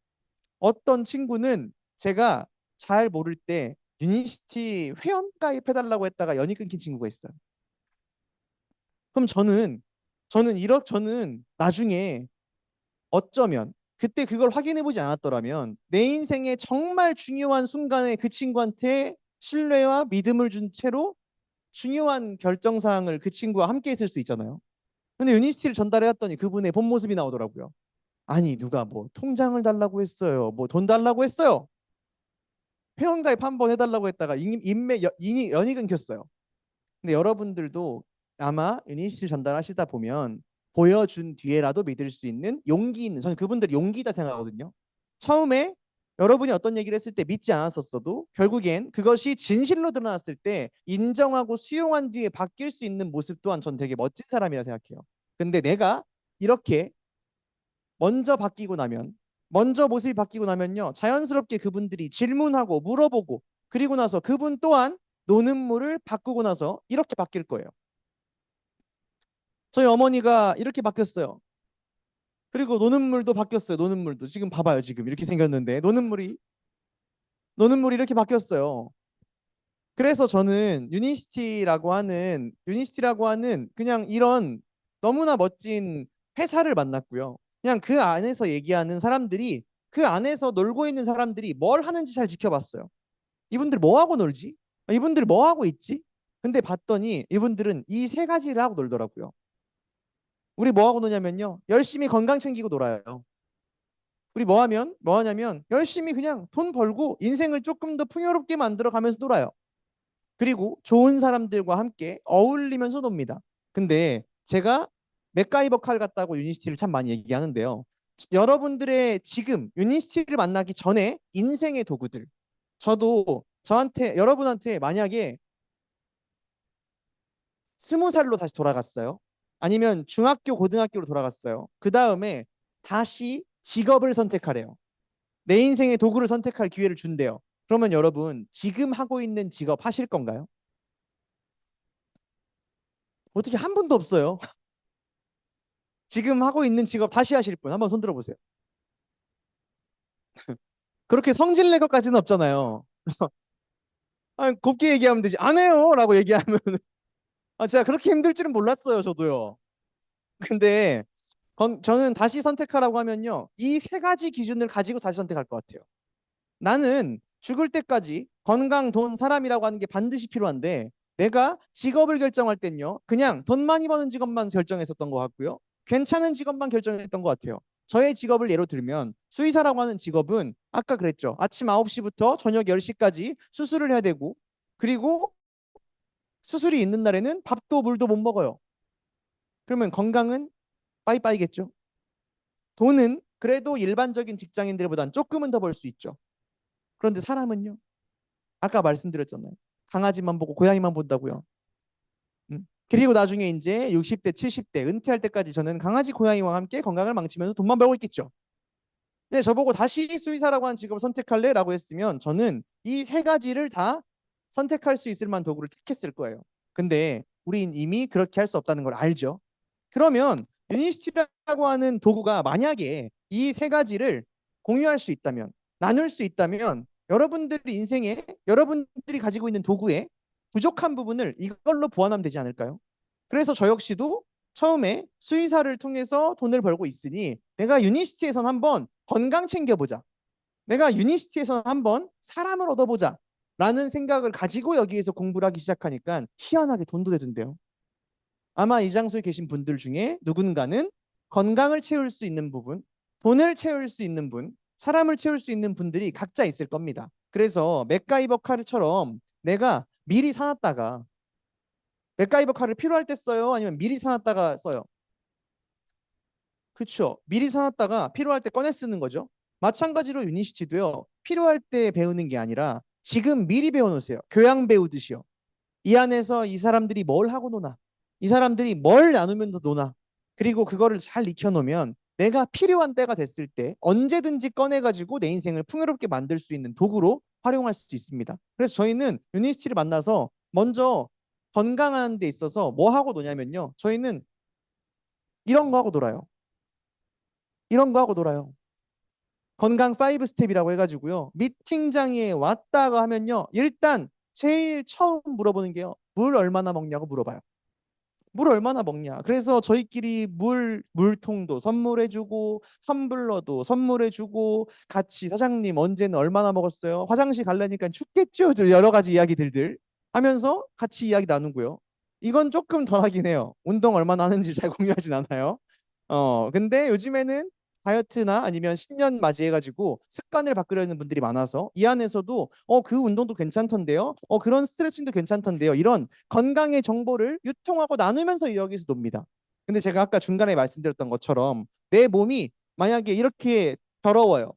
[SPEAKER 2] 어떤 친구는 제가 잘 모를 때 유니시티 회원 가입해달라고 했다가 연이 끊긴 친구가 있어요. 그럼 저는 나중에 어쩌면 그때 그걸 확인해보지 않았더라면 내 인생의 정말 중요한 순간에 그 친구한테 신뢰와 믿음을 준 채로 중요한 결정사항을 그 친구와 함께 했을 수 있잖아요. 근데 유니시티를 전달해왔더니 그분의 본 모습이 나오더라고요. 아니 누가 뭐 통장을 달라고 했어요. 뭐 돈 달라고 했어요. 회원가입 한번 해달라고 했다가 연이 끊겼어요. 근데 여러분들도 아마 유니시티를 전달하시다 보면 보여준 뒤에라도 믿을 수 있는 용기 있는, 저는 그분들이 용기다 생각하거든요. 처음에 여러분이 어떤 얘기를 했을 때 믿지 않았었어도 결국엔 그것이 진실로 드러났을 때 인정하고 수용한 뒤에 바뀔 수 있는 모습 또한 전 되게 멋진 사람이라 생각해요. 근데 내가 이렇게 먼저 바뀌고 나면, 먼저 모습이 바뀌고 나면요, 자연스럽게 그분들이 질문하고 물어보고, 그리고 나서 그분 또한 노는 물을 바꾸고 나서 이렇게 바뀔 거예요. 저희 어머니가 이렇게 바뀌었어요. 그리고 노는 물도 바뀌었어요. 노는 물도 지금 봐봐요. 지금 이렇게 생겼는데 노는 물이 이렇게 바뀌었어요. 그래서 저는 유니시티라고 하는 그냥 이런 너무나 멋진 회사를 만났고요. 그냥 그 안에서 얘기하는 사람들이, 그 안에서 놀고 있는 사람들이 뭘 하는지 잘 지켜봤어요. 이분들 뭐 하고 놀지? 이분들 뭐 하고 있지? 근데 봤더니 이분들은 이 세 가지를 하고 놀더라고요. 우리 뭐 하고 노냐면요, 열심히 건강 챙기고 놀아요. 우리 뭐 하냐면 열심히 그냥 돈 벌고 인생을 조금 더 풍요롭게 만들어 가면서 놀아요. 그리고 좋은 사람들과 함께 어울리면서 놉니다. 근데 제가 맥가이버 칼 같다고 유니시티를 참 많이 얘기하는데요. 여러분들의 지금 유니시티를 만나기 전에 인생의 도구들. 저도 여러분한테 만약에 20살로 다시 돌아갔어요. 아니면 중학교, 고등학교로 돌아갔어요. 그 다음에 다시 직업을 선택하래요. 내 인생의 도구를 선택할 기회를 준대요. 그러면 여러분, 지금 하고 있는 직업 하실 건가요? 어떻게 한 분도 없어요? 지금 하고 있는 직업 다시 하실 분 한번 손 들어보세요. 그렇게 성질 낼 것까지는 없잖아요. 아니, 곱게 얘기하면 되지. 안 해요! 라고 얘기하면 제가 그렇게 힘들 줄은 몰랐어요. 저도요. 근데 저는 다시 선택하라고 하면요, 이 세 가지 기준을 가지고 다시 선택할 것 같아요. 나는 죽을 때까지 건강, 돈, 사람이라고 하는 게 반드시 필요한데 내가 직업을 결정할 땐요, 그냥 돈 많이 버는 직업만 결정했었던 것 같고요. 괜찮은 직업만 결정했던 것 같아요. 저의 직업을 예로 들면 수의사라고 하는 직업은 아까 그랬죠. 아침 9시부터 저녁 10시까지 수술을 해야 되고, 그리고 수술이 있는 날에는 밥도 물도 못 먹어요. 그러면 건강은 빠이빠이겠죠. 돈은 그래도 일반적인 직장인들보단 조금은 더 벌 수 있죠. 그런데 사람은요, 아까 말씀드렸잖아요. 강아지만 보고 고양이만 본다고요. 그리고 나중에 이제 60대, 70대 은퇴할 때까지 저는 강아지, 고양이와 함께 건강을 망치면서 돈만 벌고 있겠죠. 근데 저보고 다시 수의사라고 하는 직업을 선택할래? 라고 했으면 저는 이 세 가지를 다 선택할 수 있을 만한 도구를 택했을 거예요. 근데 우린 이미 그렇게 할 수 없다는 걸 알죠. 그러면 유니시티라고 하는 도구가 만약에 이 세 가지를 공유할 수 있다면, 나눌 수 있다면 여러분들이 인생에, 여러분들이 가지고 있는 도구에 부족한 부분을 이걸로 보완하면 되지 않을까요? 그래서 저 역시도 처음에 수의사를 통해서 돈을 벌고 있으니 내가 유니시티에선 한번 건강 챙겨보자. 내가 유니시티에선 한번 사람을 얻어보자. 라는 생각을 가지고 여기에서 공부를 하기 시작하니까 희한하게 돈도 되던데요. 아마 이 장소에 계신 분들 중에 누군가는 건강을 채울 수 있는 부분, 돈을 채울 수 있는 분, 사람을 채울 수 있는 분들이 각자 있을 겁니다. 그래서 맥가이버 카드처럼 내가 미리 사놨다가, 맥가이버 카드를 필요할 때 써요? 아니면 미리 사놨다가 써요? 그쵸. 미리 사놨다가 필요할 때 꺼내 쓰는 거죠. 마찬가지로 유니시티도요, 필요할 때 배우는 게 아니라 지금 미리 배워놓으세요. 교양 배우듯이요. 이 안에서 이 사람들이 뭘 하고 노나, 이 사람들이 뭘 나누면서 노나, 그리고 그거를 잘 익혀놓으면 내가 필요한 때가 됐을 때 언제든지 꺼내가지고 내 인생을 풍요롭게 만들 수 있는 도구로 활용할 수 있습니다. 그래서 저희는 유니시티를 만나서 먼저 건강한 데 있어서 뭐 하고 노냐면요, 저희는 이런 거 하고 놀아요. 이런 거 하고 놀아요. 건강 5 스텝이라고 해가지고요. 미팅장에 왔다가 하면요. 일단 제일 처음 물어보는 게요. 물 얼마나 먹냐고 물어봐요. 물 얼마나 먹냐. 그래서 저희끼리 물통도 선물해주고, 텀블러도 선물해주고, 같이 사장님 언제는 얼마나 먹었어요? 화장실 갈라니까 춥겠죠? 여러 가지 이야기들들 하면서 같이 이야기 나누고요. 이건 조금 덜하긴 해요. 운동 얼마나 하는지 잘 공유하진 않아요. 근데 요즘에는 다이어트나 아니면 신년 맞이해가지고 습관을 바꾸려는 분들이 많아서 이 안에서도 그 운동도 괜찮던데요. 그런 스트레칭도 괜찮던데요. 이런 건강의 정보를 유통하고 나누면서 여기서 놉니다. 근데 제가 아까 중간에 말씀드렸던 것처럼 내 몸이 만약에 이렇게 더러워요.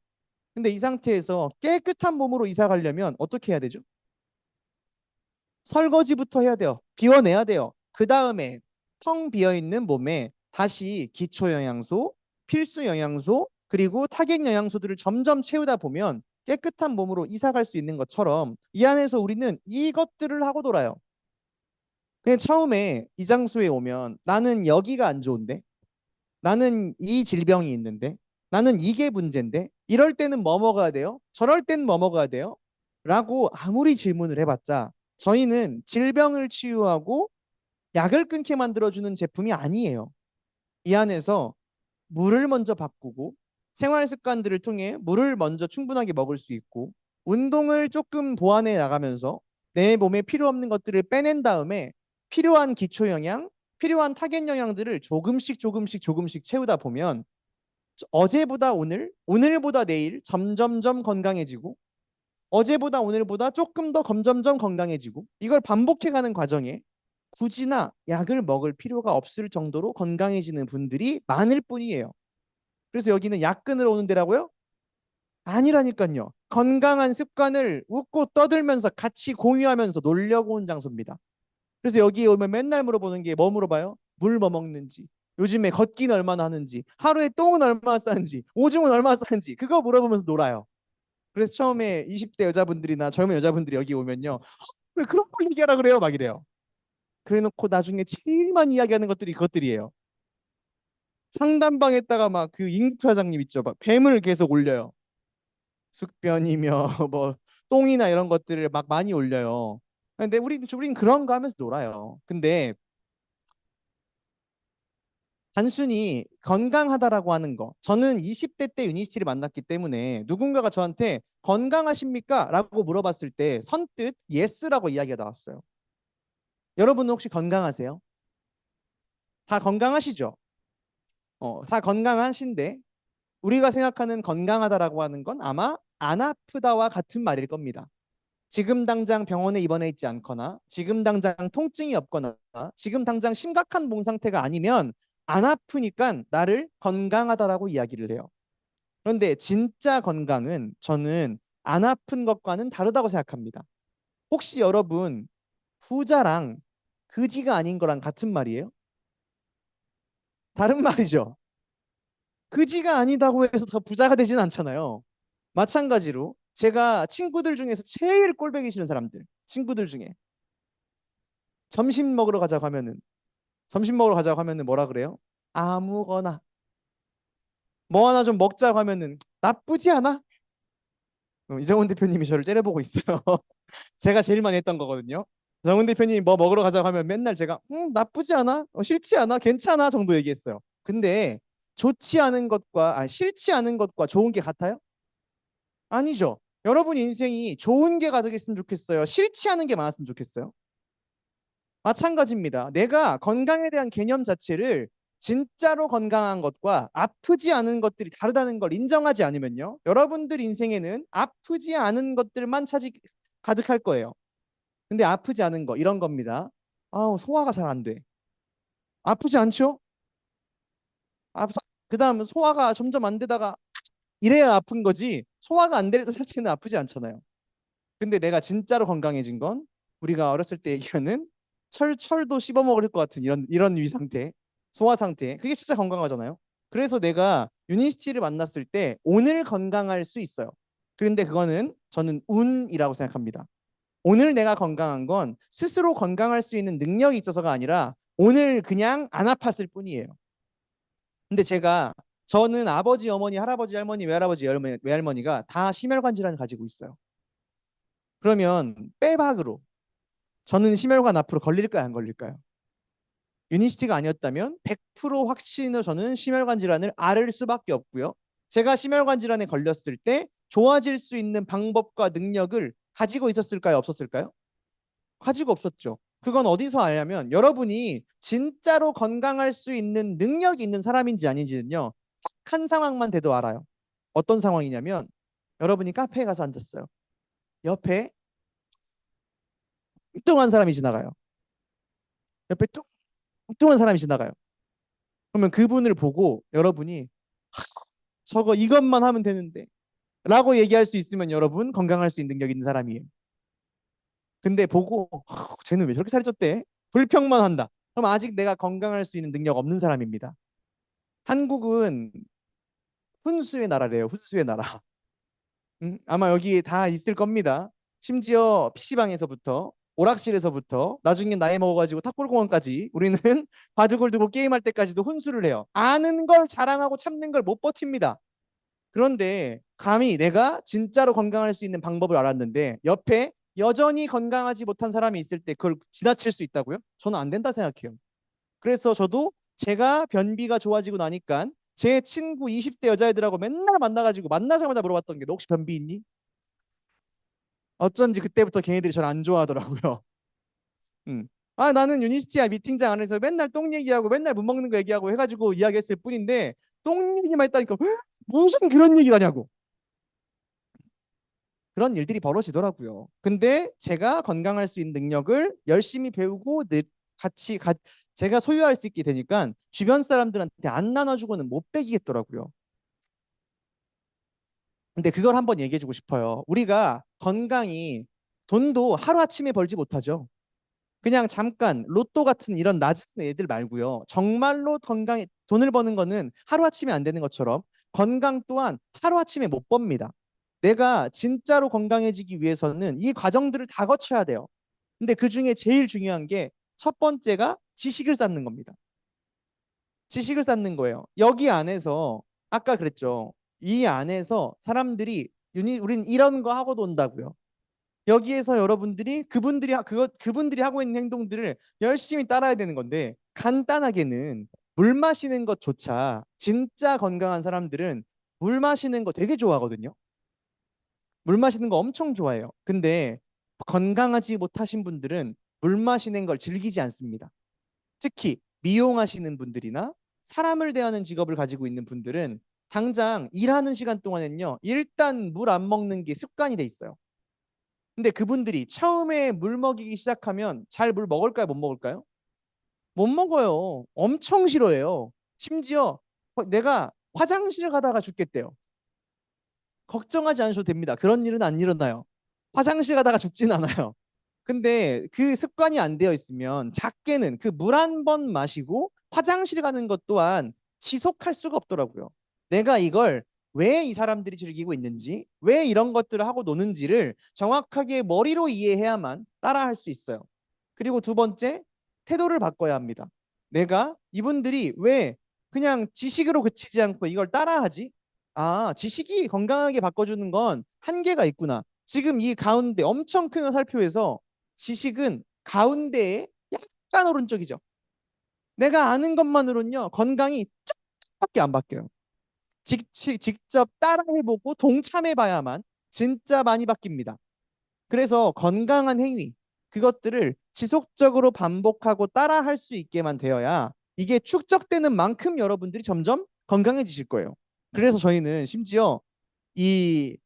[SPEAKER 2] 근데 이 상태에서 깨끗한 몸으로 이사 가려면 어떻게 해야 되죠? 설거지부터 해야 돼요. 비워내야 돼요. 그 다음에 텅 비어 있는 몸에 다시 기초 영양소, 필수 영양소, 그리고 타겟 영양소들을 점점 채우다 보면 깨끗한 몸으로 이사 갈 수 있는 것처럼 이 안에서 우리는 이것들을 하고 돌아요. 그냥 처음에 이 장소에 오면 나는 여기가 안 좋은데, 나는 이 질병이 있는데, 나는 이게 문제인데, 이럴 때는 뭐 먹어야 돼요? 저럴 때는 뭐 먹어야 돼요? 라고 아무리 질문을 해봤자 저희는 질병을 치유하고 약을 끊게 만들어주는 제품이 아니에요. 이 안에서 물을 먼저 바꾸고 생활 습관들을 통해 물을 먼저 충분하게 먹을 수 있고 운동을 조금 보완해 나가면서 내 몸에 필요 없는 것들을 빼낸 다음에 필요한 기초 영양, 필요한 타겟 영양들을 조금씩 조금씩 조금씩 채우다 보면 어제보다 오늘, 오늘보다 내일 점점점 건강해지고 어제보다 오늘보다 조금 더 점점점 건강해지고 이걸 반복해가는 과정에 굳이나 약을 먹을 필요가 없을 정도로 건강해지는 분들이 많을 뿐이에요. 그래서 여기는 약 끊으러 오는 데라고요? 아니라니까요. 건강한 습관을 웃고 떠들면서 같이 공유하면서 놀려고 온 장소입니다. 그래서 여기에 오면 맨날 물어보는 게 뭐 물어봐요? 물 뭐 먹는지, 요즘에 걷기는 얼마나 하는지, 하루에 똥은 얼마나 싸는지, 오줌은 얼마나 싸는지 그거 물어보면서 놀아요. 그래서 처음에 20대 여자분들이나 젊은 여자분들이 여기 오면요. 왜 그런 걸 얘기하라 그래요? 막 이래요. 그래놓고 나중에 제일 많이 이야기하는 것들이 그것들이에요. 상담방에다가 막 그 임국회 사장님 있죠. 막 뱀을 계속 올려요. 숙변이며 뭐 똥이나 이런 것들을 막 많이 올려요. 근데 우린 그런 거 하면서 놀아요. 근데 단순히 건강하다라고 하는 거. 저는 20대 때 유니스티를 만났기 때문에 누군가가 저한테 건강하십니까? 라고 물어봤을 때 선뜻 예스라고 이야기가 나왔어요. 여러분은 혹시 건강하세요? 다 건강하시죠? 다 건강하신데 우리가 생각하는 건강하다라고 하는 건 아마 안 아프다와 같은 말일 겁니다. 지금 당장 병원에 입원해 있지 않거나 지금 당장 통증이 없거나 지금 당장 심각한 몸 상태가 아니면 안 아프니까 나를 건강하다라고 이야기를 해요. 그런데 진짜 건강은 저는 안 아픈 것과는 다르다고 생각합니다. 혹시 여러분 부자랑 그지가 아닌 거랑 같은 말이에요? 다른 말이죠. 그지가 아니다고 해서 더 부자가 되지는 않잖아요. 마찬가지로 제가 친구들 중에서 제일 꼴보기 싫은 사람들, 친구들 중에 점심 먹으러 가자고 하면은 점심 먹으러 가자고 하면은 뭐라 그래요? 아무거나 뭐 하나 좀 먹자고 하면은 나쁘지 않아? 이정훈 대표님이 저를 째려보고 있어요. 제가 제일 많이 했던 거거든요. 정훈 대표님이 뭐 먹으러 가자고 하면 맨날 제가 나쁘지 않아? 싫지 않아? 괜찮아? 정도 얘기했어요. 근데 좋지 않은 것과 싫지 않은 것과 좋은 게 같아요? 아니죠. 여러분 인생이 좋은 게 가득했으면 좋겠어요? 싫지 않은 게 많았으면 좋겠어요? 마찬가지입니다. 내가 건강에 대한 개념 자체를 진짜로 건강한 것과 아프지 않은 것들이 다르다는 걸 인정하지 않으면요. 여러분들 인생에는 아프지 않은 것들만 차지 가득할 거예요. 근데 아프지 않은 거 이런 겁니다. 아우 소화가 잘 안 돼. 아프지 않죠? 아, 그다음 소화가 점점 안 되다가 이래야 아픈 거지. 소화가 안 될 때 자체는 아프지 않잖아요. 근데 내가 진짜로 건강해진 건 우리가 어렸을 때 얘기하는 철도 씹어 먹을 것 같은 이런 위 상태, 소화 상태. 그게 진짜 건강하잖아요. 그래서 내가 유니스티를 만났을 때 오늘 건강할 수 있어요. 그런데 그거는 저는 운이라고 생각합니다. 오늘 내가 건강한 건 스스로 건강할 수 있는 능력이 있어서가 아니라 오늘 그냥 안 아팠을 뿐이에요. 근데 제가 저는 아버지, 어머니, 할아버지, 할머니, 외할아버지, 외할머니가 다 심혈관 질환을 가지고 있어요. 그러면 빼박으로 저는 심혈관 앞으로 걸릴까요, 안 걸릴까요? 유니시티가 아니었다면 100% 확신으로 저는 심혈관 질환을 앓을 수밖에 없고요. 제가 심혈관 질환에 걸렸을 때 좋아질 수 있는 방법과 능력을 가지고 있었을까요, 없었을까요? 가지고 없었죠. 그건 어디서 알냐면 여러분이 진짜로 건강할 수 있는 능력이 있는 사람인지 아닌지는요. 딱 한 상황만 돼도 알아요. 어떤 상황이냐면 여러분이 카페에 가서 앉았어요. 옆에 뚱뚱한 사람이 지나가요. 옆에 뚱뚱한 사람이 지나가요. 그러면 그분을 보고 여러분이 저거 이것만 하면 되는데 라고 얘기할 수 있으면 여러분 건강할 수 있는 능력 있는 사람이에요. 근데 보고 쟤는 왜 저렇게 살이 쪘대? 불평만 한다. 그럼 아직 내가 건강할 수 있는 능력 없는 사람입니다. 한국은 훈수의 나라래요. 훈수의 나라. 아마 여기 다 있을 겁니다. 심지어 PC방에서부터 오락실에서부터 나중에 나이 먹어가지고 탑골공원까지 우리는 바둑을 두고 게임할 때까지도 훈수를 해요. 아는 걸 자랑하고 참는 걸 못 버팁니다. 그런데 감히 내가 진짜로 건강할 수 있는 방법을 알았는데 옆에 여전히 건강하지 못한 사람이 있을 때 그걸 지나칠 수 있다고요? 저는 안 된다 생각해요. 그래서 저도 제가 변비가 좋아지고 나니까 제 친구 20대 여자애들하고 맨날 만나가지고 만나자마자 물어봤던 게 너 혹시 변비 있니? 어쩐지 그때부터 걔네들이 잘 안 좋아하더라고요. 음. 아 나는 유니스티야 미팅장 안에서 맨날 똥 얘기하고 맨날 못 먹는 거 얘기하고 해가지고 이야기했을 뿐인데 똥 얘기만 했다니까 무슨 그런 얘기를 하냐고. 그런 일들이 벌어지더라고요. 근데 제가 건강할 수 있는 능력을 열심히 배우고 같이 제가 소유할 수 있게 되니까 주변 사람들한테 안 나눠주고는 못 빼기겠더라고요. 근데 그걸 한번 얘기해주고 싶어요. 우리가 건강이 돈도 하루아침에 벌지 못하죠. 그냥 잠깐 로또 같은 이런 낮은 애들 말고요. 정말로 건강에 돈을 버는 거는 하루아침에 안 되는 것처럼 건강 또한 하루아침에 못 법니다. 내가 진짜로 건강해지기 위해서는 이 과정들을 다 거쳐야 돼요. 근데 그 중에 제일 중요한 게 첫 번째가 지식을 쌓는 겁니다. 지식을 쌓는 거예요. 여기 안에서 아까 그랬죠. 이 안에서 사람들이 우린 이런 거 하고 논다고요. 여기에서 여러분들이 그분들이 하고 있는 행동들을 열심히 따라야 되는 건데 간단하게는 물 마시는 것조차 진짜 건강한 사람들은 물 마시는 거 되게 좋아하거든요. 물 마시는 거 엄청 좋아해요. 근데 건강하지 못하신 분들은 물 마시는 걸 즐기지 않습니다. 특히 미용하시는 분들이나 사람을 대하는 직업을 가지고 있는 분들은 당장 일하는 시간 동안엔요. 일단 물 안 먹는 게 습관이 돼 있어요. 근데 그분들이 처음에 물 먹이기 시작하면 잘 물 먹을까요? 못 먹을까요? 못 먹어요. 엄청 싫어해요. 심지어 내가 화장실 가다가 죽겠대요. 걱정하지 않으셔도 됩니다. 그런 일은 안 일어나요. 화장실 가다가 죽진 않아요. 근데 그 습관이 안 되어 있으면 작게는 그 물 한 번 마시고 화장실 가는 것 또한 지속할 수가 없더라고요. 내가 이걸 왜 이 사람들이 즐기고 있는지, 왜 이런 것들을 하고 노는지를 정확하게 머리로 이해해야만 따라할 수 있어요. 그리고 두 번째, 태도를 바꿔야 합니다. 내가 이분들이 왜 그냥 지식으로 그치지 않고 이걸 따라하지? 아, 지식이 건강하게 바꿔주는 건 한계가 있구나. 지금 이 가운데 엄청 큰 화살표에서 지식은 가운데에 약간 오른쪽이죠. 내가 아는 것만으로는요, 건강이 조금밖에 안 바뀌어요. 직접 따라해보고 동참해봐야만 진짜 많이 바뀝니다. 그래서 건강한 행위, 그것들을 지속적으로 반복하고 따라할 수 있게만 되어야 이게 축적되는 만큼 여러분들이 점점 건강해지실 거예요. 그래서 저희는 심지어 이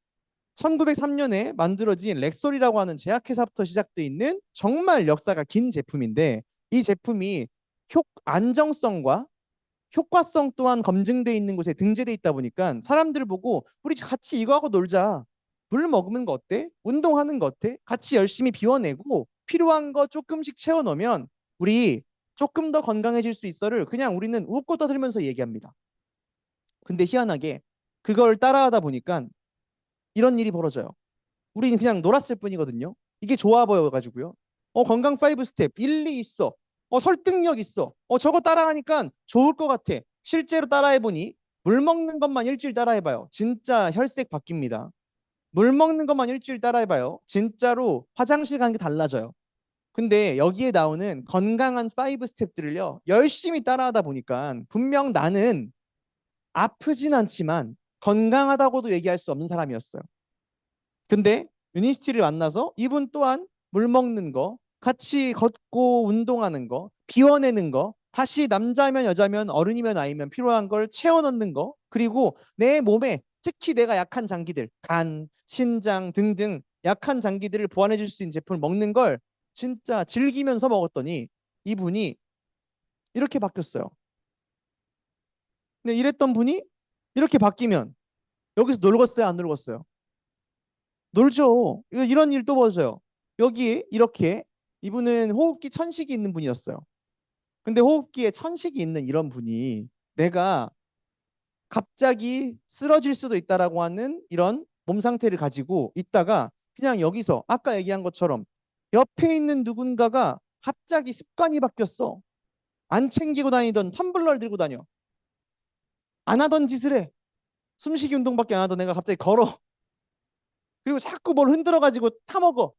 [SPEAKER 2] 1903년에 만들어진 렉솔이라고 하는 제약회사부터 시작되어 있는 정말 역사가 긴 제품인데 이 제품이 안정성과 효과성 또한 검증돼 있는 곳에 등재돼 있다 보니까 사람들 보고 우리 같이 이거 하고 놀자. 물 먹으면 거 어때? 운동하는 거 어때? 같이 열심히 비워내고 필요한 거 조금씩 채워 넣으면 우리 조금 더 건강해질 수 있어를 그냥 우리는 웃고 떠들면서 얘기합니다. 근데 희한하게 그걸 따라하다 보니까 이런 일이 벌어져요. 우리는 그냥 놀았을 뿐이거든요. 이게 좋아 보여가지고요. 건강 5 스텝 일리 있어. 설득력 있어. 저거 따라하니까 좋을 것 같아. 실제로 따라해보니 물 먹는 것만 일주일 따라해봐요. 진짜 혈색 바뀝니다. 물 먹는 것만 일주일 따라해봐요. 진짜로 화장실 가는 게 달라져요. 근데 여기에 나오는 건강한 5 스텝들을요, 열심히 따라하다 보니까 분명 나는 아프진 않지만 건강하다고도 얘기할 수 없는 사람이었어요. 근데 유니스티를 만나서 이분 또한 물 먹는 거, 같이 걷고 운동하는 거, 비워내는 거, 다시 남자면 여자면 어른이면 아이면 필요한 걸 채워 넣는 거, 그리고 내 몸에 특히 내가 약한 장기들, 간, 신장 등등 약한 장기들을 보완해 줄 수 있는 제품을 먹는 걸 진짜 즐기면서 먹었더니 이분이 이렇게 바뀌었어요. 근데 이랬던 분이 이렇게 바뀌면 여기서 놀겠어요, 안 놀겠어요? 놀죠. 이런 일 또 벌어져요. 여기 이렇게 이분은 호흡기 천식이 있는 분이었어요. 근데 호흡기에 천식이 있는 이런 분이 내가 갑자기 쓰러질 수도 있다라고 하는 이런 몸 상태를 가지고 있다가 그냥 여기서 아까 얘기한 것처럼 옆에 있는 누군가가 갑자기 습관이 바뀌었어. 안 챙기고 다니던 텀블러를 들고 다녀. 안 하던 짓을 해. 숨쉬기 운동밖에 안 하던 애가 갑자기 걸어. 그리고 자꾸 뭘 흔들어 가지고 타먹어.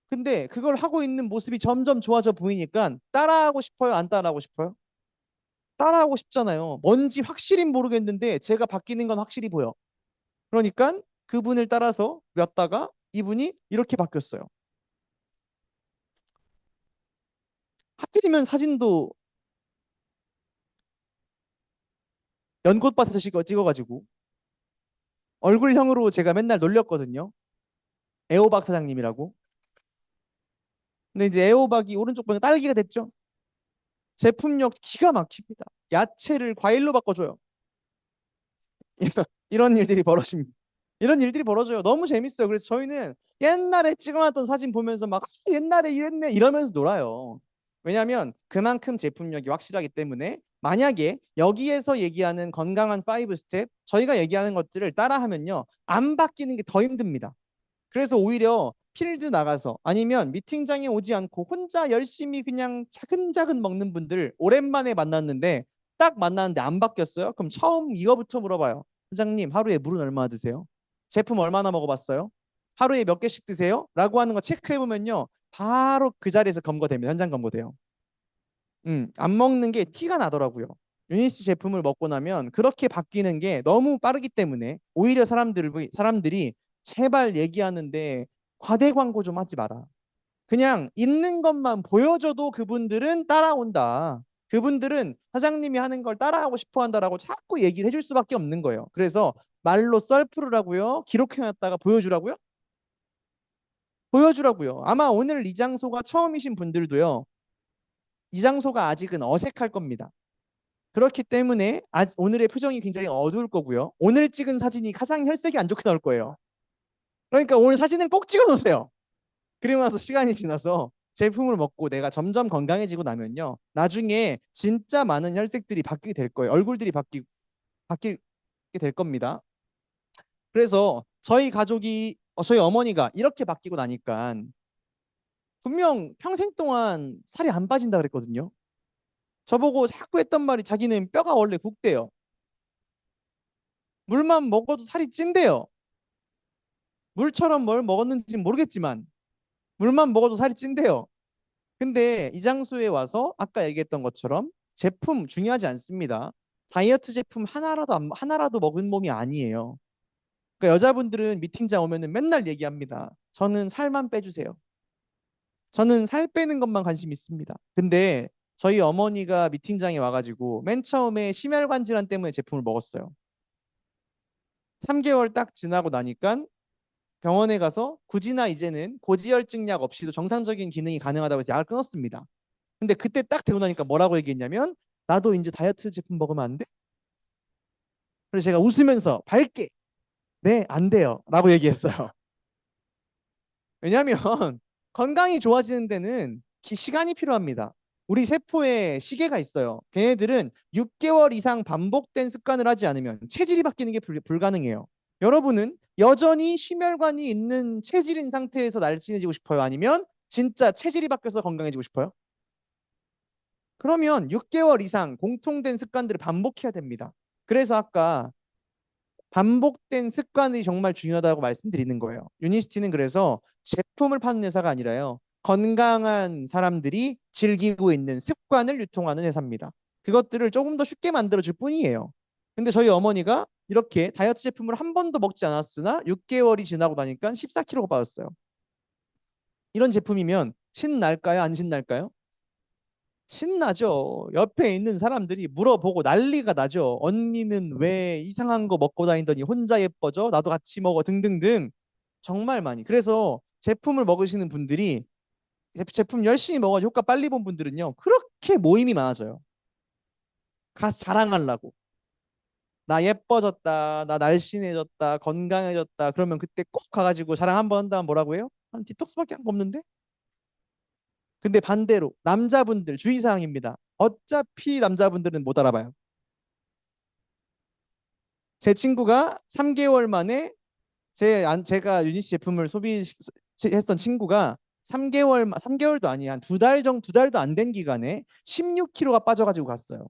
[SPEAKER 2] 근데 그걸 하고 있는 모습이 점점 좋아져 보이니까 따라하고 싶어요? 안 따라하고 싶어요? 따라하고 싶잖아요. 뭔지 확실히 모르겠는데 제가 바뀌는 건 확실히 보여. 그러니까 그분을 따라서 였다가 이분이 이렇게 바뀌었어요. 하필이면 사진도 연꽃밭에서 찍어가지고 얼굴형으로 제가 맨날 놀렸거든요. 애호박 사장님이라고. 근데 이제 애호박이 오른쪽 방에 딸기가 됐죠. 제품력 기가 막힙니다. 야채를 과일로 바꿔줘요. 이런 일들이 벌어집니다. 이런 일들이 벌어져요. 너무 재밌어요. 그래서 저희는 옛날에 찍어놨던 사진 보면서 막 옛날에 이랬네 이러면서 놀아요. 왜냐하면 그만큼 제품력이 확실하기 때문에 만약에 여기에서 얘기하는 건강한 5 스텝 저희가 얘기하는 것들을 따라하면요 안 바뀌는 게 더 힘듭니다. 그래서 오히려 필드 나가서 아니면 미팅장에 오지 않고 혼자 열심히 그냥 차근차근 먹는 분들 오랜만에 만났는데 딱 만났는데 안 바뀌었어요? 그럼 처음 이거부터 물어봐요. 사장님 하루에 물은 얼마나 드세요? 제품 얼마나 먹어봤어요? 하루에 몇 개씩 드세요? 라고 하는 거 체크해보면요 바로 그 자리에서 검거됩니다. 현장 검거돼요. 안 먹는 게 티가 나더라고요. 유니스 제품을 먹고 나면 그렇게 바뀌는 게 너무 빠르기 때문에 오히려 사람들이 제발 얘기하는데 과대 광고 좀 하지 마라. 그냥 있는 것만 보여줘도 그분들은 따라온다. 그분들은 사장님이 하는 걸 따라하고 싶어 한다라고 자꾸 얘기를 해줄 수밖에 없는 거예요. 그래서 말로 썰풀으라고요. 기록해놨다가 보여주라고요. 보여주라고요. 아마 오늘 이 장소가 처음이신 분들도요. 이 장소가 아직은 어색할 겁니다. 그렇기 때문에 오늘의 표정이 굉장히 어두울 거고요. 오늘 찍은 사진이 가장 혈색이 안 좋게 나올 거예요. 그러니까 오늘 사진을 꼭 찍어 놓으세요. 그리고 나서 시간이 지나서 제품을 먹고 내가 점점 건강해지고 나면요. 나중에 진짜 많은 혈색들이 바뀌게 될 거예요. 얼굴들이 바뀌게 될 겁니다. 그래서 저희 가족이 저희 어머니가 이렇게 바뀌고 나니까 분명 평생 동안 살이 안 빠진다 그랬거든요. 저보고 자꾸 했던 말이 자기는 뼈가 원래 굵대요. 물만 먹어도 살이 찐대요. 물처럼 뭘 먹었는지 모르겠지만 물만 먹어도 살이 찐대요. 근데 이 장소에 와서 아까 얘기했던 것처럼 제품 중요하지 않습니다. 다이어트 제품 하나라도 먹은 몸이 아니에요. 그러니까 여자분들은 미팅장 오면은 맨날 얘기합니다. 저는 살만 빼주세요. 저는 살 빼는 것만 관심 있습니다. 근데 저희 어머니가 미팅장에 와가지고 맨 처음에 심혈관 질환 때문에 제품을 먹었어요. 3개월 딱 지나고 나니까 병원에 가서 굳이나 이제는 고지혈증 약 없이도 정상적인 기능이 가능하다고 해서 약을 끊었습니다. 근데 그때 딱 되고 나니까 뭐라고 얘기했냐면 나도 이제 다이어트 제품 먹으면 안 돼? 그래서 제가 웃으면서 밝게 네, 안 돼요. 라고 얘기했어요. 왜냐하면 건강이 좋아지는 데는 시간이 필요합니다. 우리 세포에 시계가 있어요. 걔네들은 6개월 이상 반복된 습관을 하지 않으면 체질이 바뀌는 게 불가능해요. 여러분은 여전히 심혈관이 있는 체질인 상태에서 날씬해지고 싶어요? 아니면 진짜 체질이 바뀌어서 건강해지고 싶어요? 그러면 6개월 이상 공통된 습관들을 반복해야 됩니다. 그래서 아까 반복된 습관이 정말 중요하다고 말씀드리는 거예요. 유니스티는 그래서 제품을 파는 회사가 아니라요. 건강한 사람들이 즐기고 있는 습관을 유통하는 회사입니다. 그것들을 조금 더 쉽게 만들어줄 뿐이에요. 근데 저희 어머니가 이렇게 다이어트 제품을 한 번도 먹지 않았으나 6개월이 지나고 나니까 14kg가 빠졌어요. 이런 제품이면 신날까요? 안 신날까요? 신나죠. 옆에 있는 사람들이 물어보고 난리가 나죠. 언니는 왜 이상한 거 먹고 다니더니 혼자 예뻐져? 나도 같이 먹어. 등등등. 정말 많이. 그래서 제품을 먹으시는 분들이 제품 열심히 먹어서 효과 빨리 본 분들은요. 그렇게 모임이 많아져요. 가서 자랑하려고. 나 예뻐졌다. 나 날씬해졌다. 건강해졌다. 그러면 그때 꼭 가가지고 자랑 한 번 한다면 뭐라고 해요? 한 디톡스밖에 한 거 없는데? 근데 반대로 남자분들 주의사항입니다. 어차피 남자분들은 못 알아봐요. 제 친구가 3개월 만에 제가 유니스 제품을 소비했던 친구가 3개월도 아니 한 두 달도 안 된 기간에 16kg가 빠져가지고 갔어요.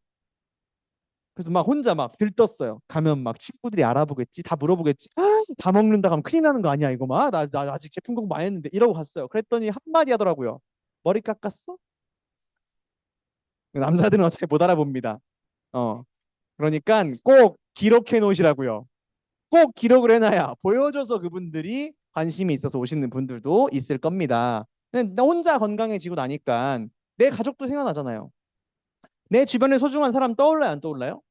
[SPEAKER 2] 그래서 막 혼자 막 들떴어요. 가면 막 친구들이 알아보겠지, 다 물어보겠지. 다 먹는다 하면 큰일 나는 거 아니야 이거 막. 나 아직 제품 공부 많이 했는데 이러고 갔어요. 그랬더니 한마디 하더라고요. 머리 깎았어? 남자들은 어차피 못 알아봅니다. 어, 그러니까 꼭 기록해 놓으시라고요. 꼭 기록을 해놔야 보여줘서 그분들이 관심이 있어서 오시는 분들도 있을 겁니다. 근데 나 혼자 건강해지고 나니까 내 가족도 생각나잖아요. 내 주변에 소중한 사람 떠올라요, 안 떠올라요?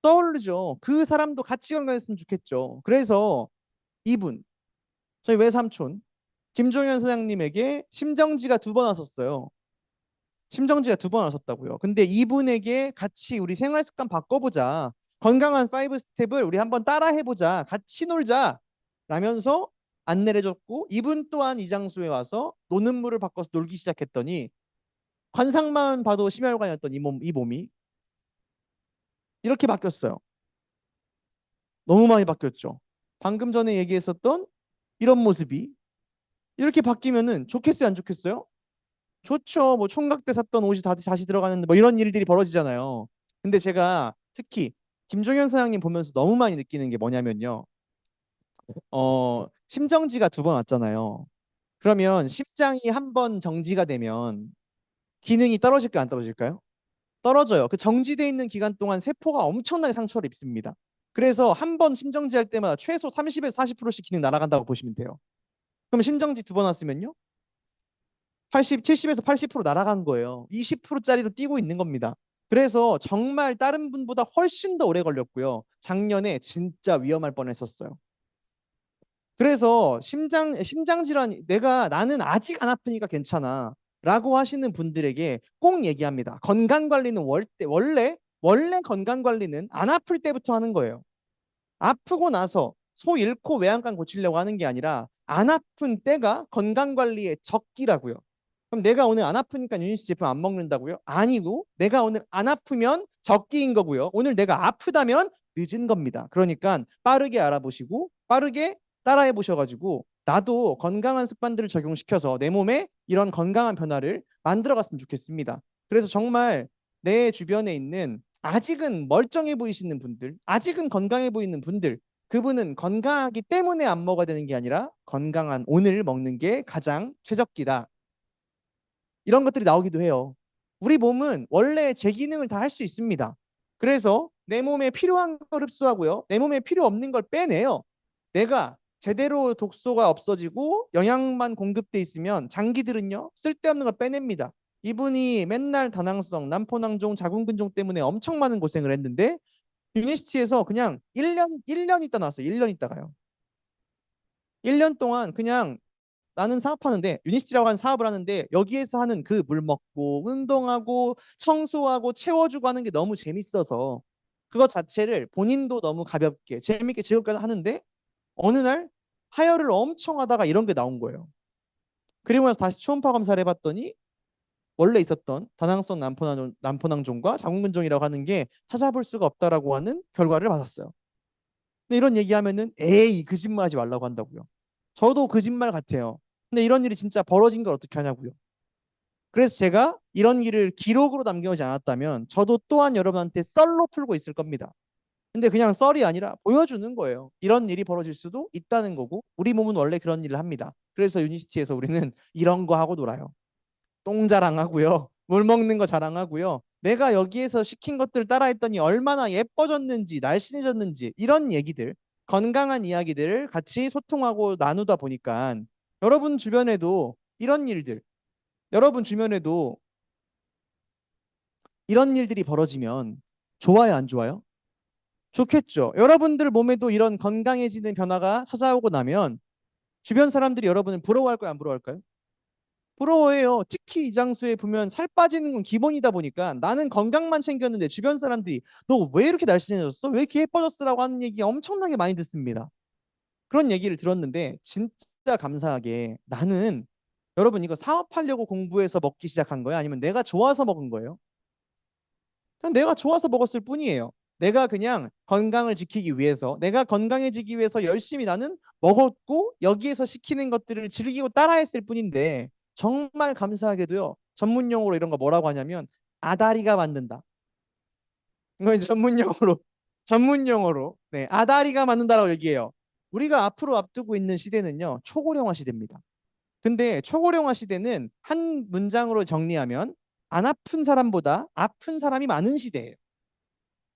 [SPEAKER 2] 떠오르죠. 그 사람도 같이 건강했으면 좋겠죠. 그래서 이분, 저희 외삼촌 김종현 사장님에게 심정지가 2번 왔었어요. 심정지가 2번 왔었다고요. 근데 이분에게 같이 우리 생활 습관 바꿔보자. 건강한 5 스텝을 우리 한번 따라 해보자. 같이 놀자. 라면서 안내를 해줬고 이분 또한 이 장소에 와서 노는 물을 바꿔서 놀기 시작했더니 관상만 봐도 심혈관이었던 이 몸이 이렇게 바뀌었어요. 너무 많이 바뀌었죠. 방금 전에 얘기했었던 이런 모습이 이렇게 바뀌면은 좋겠어요, 안 좋겠어요? 좋죠. 뭐 총각 때 샀던 옷이 다시 들어가는데 뭐 이런 일들이 벌어지잖아요. 근데 제가 특히 김종현 사장님 보면서 너무 많이 느끼는 게 뭐냐면요. 심정지가 2번 왔잖아요. 그러면 심장이 한 번 정지가 되면 기능이 떨어질까요, 안 떨어질까요? 떨어져요. 그 정지돼 있는 기간 동안 세포가 엄청나게 상처를 입습니다. 그래서 한 번 심정지 할 때마다 최소 30에서 40%씩 기능 날아간다고 보시면 돼요. 그럼 심정지 2번 왔으면요? 70에서 80% 날아간 거예요. 20%짜리로 뛰고 있는 겁니다. 그래서 정말 다른 분보다 훨씬 더 오래 걸렸고요. 작년에 진짜 위험할 뻔했었어요. 그래서 심장 질환 나는 아직 안 아프니까 괜찮아 라고 하시는 분들에게 꼭 얘기합니다. 건강 관리는 원래 건강 관리는 안 아플 때부터 하는 거예요. 아프고 나서 소 잃고 외양간 고치려고 하는 게 아니라 안 아픈 때가 건강 관리의 적기라고요. 그럼 내가 오늘 안 아프니까 유니스 제품 안 먹는다고요? 아니고 내가 오늘 안 아프면 적기인 거고요. 오늘 내가 아프다면 늦은 겁니다. 그러니까 빠르게 알아보시고 빠르게 따라해 보셔가지고 나도 건강한 습관들을 적용시켜서 내 몸에 이런 건강한 변화를 만들어 갔으면 좋겠습니다. 그래서 정말 내 주변에 있는 아직은 멀쩡해 보이시는 분들, 아직은 건강해 보이는 분들, 그분은 건강하기 때문에 안 먹어야 되는 게 아니라 건강한 오늘 먹는 게 가장 최적기다. 이런 것들이 나오기도 해요. 우리 몸은 원래 제 기능을 다 할 수 있습니다. 그래서 내 몸에 필요한 걸 흡수하고요. 내 몸에 필요 없는 걸 빼내요. 내가 제대로 독소가 없어지고 영양만 공급돼 있으면 장기들은요. 쓸데없는 걸 빼냅니다. 이분이 맨날 다낭성, 난포낭종, 자궁근종 때문에 엄청 많은 고생을 했는데 유니시티에서 그냥 1년 있다 나왔어요. 1년 있다가요. 1년 동안 그냥 나는 사업하는데 유니스티라고 하는 사업을 하는데 여기에서 하는 그 물 먹고 운동하고 청소하고 채워주고 하는 게 너무 재밌어서 그것 자체를 본인도 너무 가볍게 재밌게 즐겁게 하는데 어느 날 하혈을 엄청 하다가 이런 게 나온 거예요. 그리고 나서 다시 초음파 검사를 해봤더니 원래 있었던 다낭성 난포낭종과 자궁근종이라고 하는 게 찾아볼 수가 없다라고 하는 결과를 받았어요. 근데 이런 얘기하면은 에이 거짓말하지 말라고 한다고요. 저도 거짓말 같아요. 근데 이런 일이 진짜 벌어진 걸 어떻게 하냐고요. 그래서 제가 이런 일을 기록으로 남겨오지 않았다면 저도 또한 여러분한테 썰로 풀고 있을 겁니다. 근데 그냥 썰이 아니라 보여주는 거예요. 이런 일이 벌어질 수도 있다는 거고 우리 몸은 원래 그런 일을 합니다. 그래서 유니시티에서 우리는 이런 거 하고 놀아요. 똥 자랑하고요. 물 먹는 거 자랑하고요. 내가 여기에서 시킨 것들 따라했더니 얼마나 예뻐졌는지 날씬해졌는지 이런 얘기들 건강한 이야기들을 같이 소통하고 나누다 보니까 여러분 주변에도 이런 일들 여러분 주변에도 이런 일들이 벌어지면 좋아요 안 좋아요? 좋겠죠. 여러분들 몸에도 이런 건강해지는 변화가 찾아오고 나면 주변 사람들이 여러분을 부러워할까요 안 부러워할까요? 부러워해요. 특히 이 장소에 보면 살 빠지는 건 기본이다 보니까 나는 건강만 챙겼는데 주변 사람들이 너 왜 이렇게 날씬해졌어? 왜 이렇게 예뻐졌어?라고 하는 얘기 엄청나게 많이 듣습니다. 그런 얘기를 들었는데 진짜 감사하게 나는 여러분 이거 사업하려고 공부해서 먹기 시작한 거야? 아니면 내가 좋아서 먹은 거예요? 그냥 내가 좋아서 먹었을 뿐이에요. 내가 그냥 건강을 지키기 위해서, 내가 건강해지기 위해서 열심히 나는 먹었고 여기에서 시키는 것들을 즐기고 따라했을 뿐인데 정말 감사하게도요. 전문 용어로 이런 거 뭐라고 하냐면 아다리가 만든다. 이건 전문 용어로 전문 용어로 네, 아다리가 만든다라고 얘기해요. 우리가 앞으로 앞두고 있는 시대는요. 초고령화 시대입니다. 근데 초고령화 시대는 한 문장으로 정리하면 안 아픈 사람보다 아픈 사람이 많은 시대예요.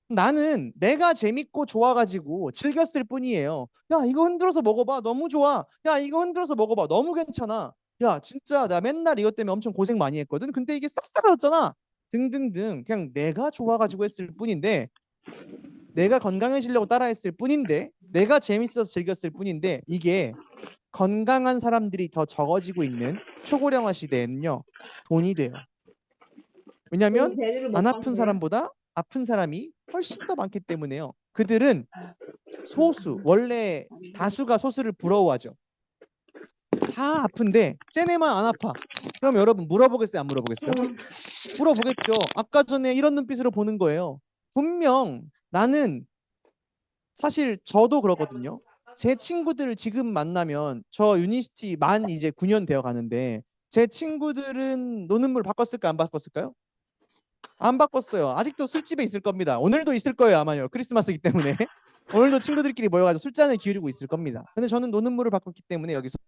[SPEAKER 2] 나는 내가 재밌고 좋아가지고 즐겼을 뿐이에요. 야, 이거 흔들어서 먹어봐. 너무 좋아. 야, 이거 흔들어서 먹어봐. 너무 괜찮아. 야, 진짜 나 맨날 이것 때문에 엄청 고생 많이 했거든. 근데 이게 싹 사라졌잖아. 등등등. 그냥 내가 좋아가지고 했을 뿐인데, 내가 건강해지려고 따라했을 뿐인데, 내가 재밌어서 즐겼을 뿐인데, 이게 건강한 사람들이 더 적어지고 있는 초고령화 시대에는요, 돈이 돼요. 왜냐하면 안 아픈 사람보다 아픈 사람이 훨씬 더 많기 때문에요. 그들은 소수, 원래 다수가 소수를 부러워하죠. 다 아픈데 쟤네만 안 아파. 그럼 여러분 물어보겠어요? 안 물어보겠어요? 물어보겠죠. 아까 전에 이런 눈빛으로 보는 거예요. 분명 나는 사실 저도 그러거든요. 제 친구들을 지금 만나면 저 유니시티 만 이제 9년 되어 가는데 제 친구들은 노는 물 바꿨을까 안 바꿨을까요? 안 바꿨어요. 아직도 술집에 있을 겁니다. 오늘도 있을 거예요, 아마요. 크리스마스이기 때문에. 오늘도 친구들끼리 모여가지고 술잔을 기울이고 있을 겁니다. 근데 저는 노는 물을 바꿨기 때문에 여기서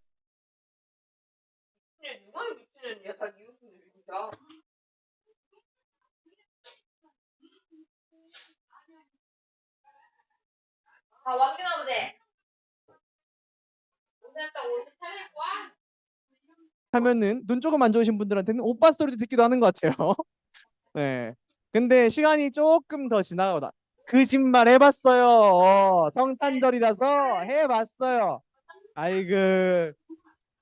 [SPEAKER 3] 누가 미치는 약간 이웃분들이 진짜. 아, 왔기나 보네. 오늘 딱 옷을 차릴 거야?
[SPEAKER 2] 하면은 눈 조금 안 좋으신 분들한테는 오빠 소리도 듣기도 하는 것 같아요. 네. 근데 시간이 조금 더 지나가다 거짓말 해봤어요. 성탄절이라서 해봤어요. 아이고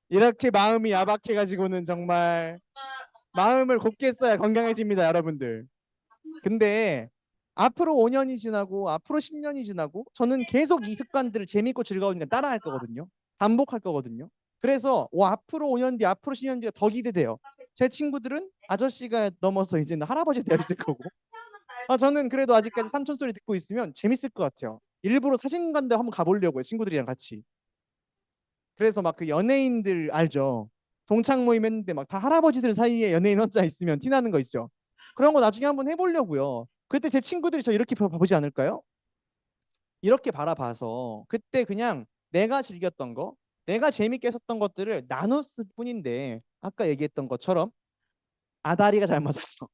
[SPEAKER 2] 이렇게 마음이 야박해가지고는 정말 마음을 곱게 써야 건강해집니다, 여러분들. 근데 앞으로 5년이 지나고 앞으로 10년이 지나고 저는 계속 이 습관들을 재밌고 즐거우니까 따라할 거거든요. 반복할 거거든요. 그래서 앞으로 5년 뒤, 앞으로 10년 뒤가 더 기대돼요. 제 친구들은 아저씨가 넘어서 이제는 할아버지 되어 있을 거고 저는 그래도 아직까지 삼촌 소리 듣고 있으면 재밌을 것 같아요. 일부러 사진관도 한번 가보려고요. 친구들이랑 같이. 그래서 막 그 연예인들 알죠? 동창 모임 했는데 막 다 할아버지들 사이에 연예인 혼자 있으면 티나는 거 있죠? 그런 거 나중에 한번 해보려고요. 그때 제 친구들이 저 이렇게 보지 않을까요? 이렇게 바라봐서 그때 그냥 내가 즐겼던 거, 내가 재밌게 했었던 것들을 나눴을 뿐인데 아까 얘기했던 것처럼 아다리가 잘 맞아서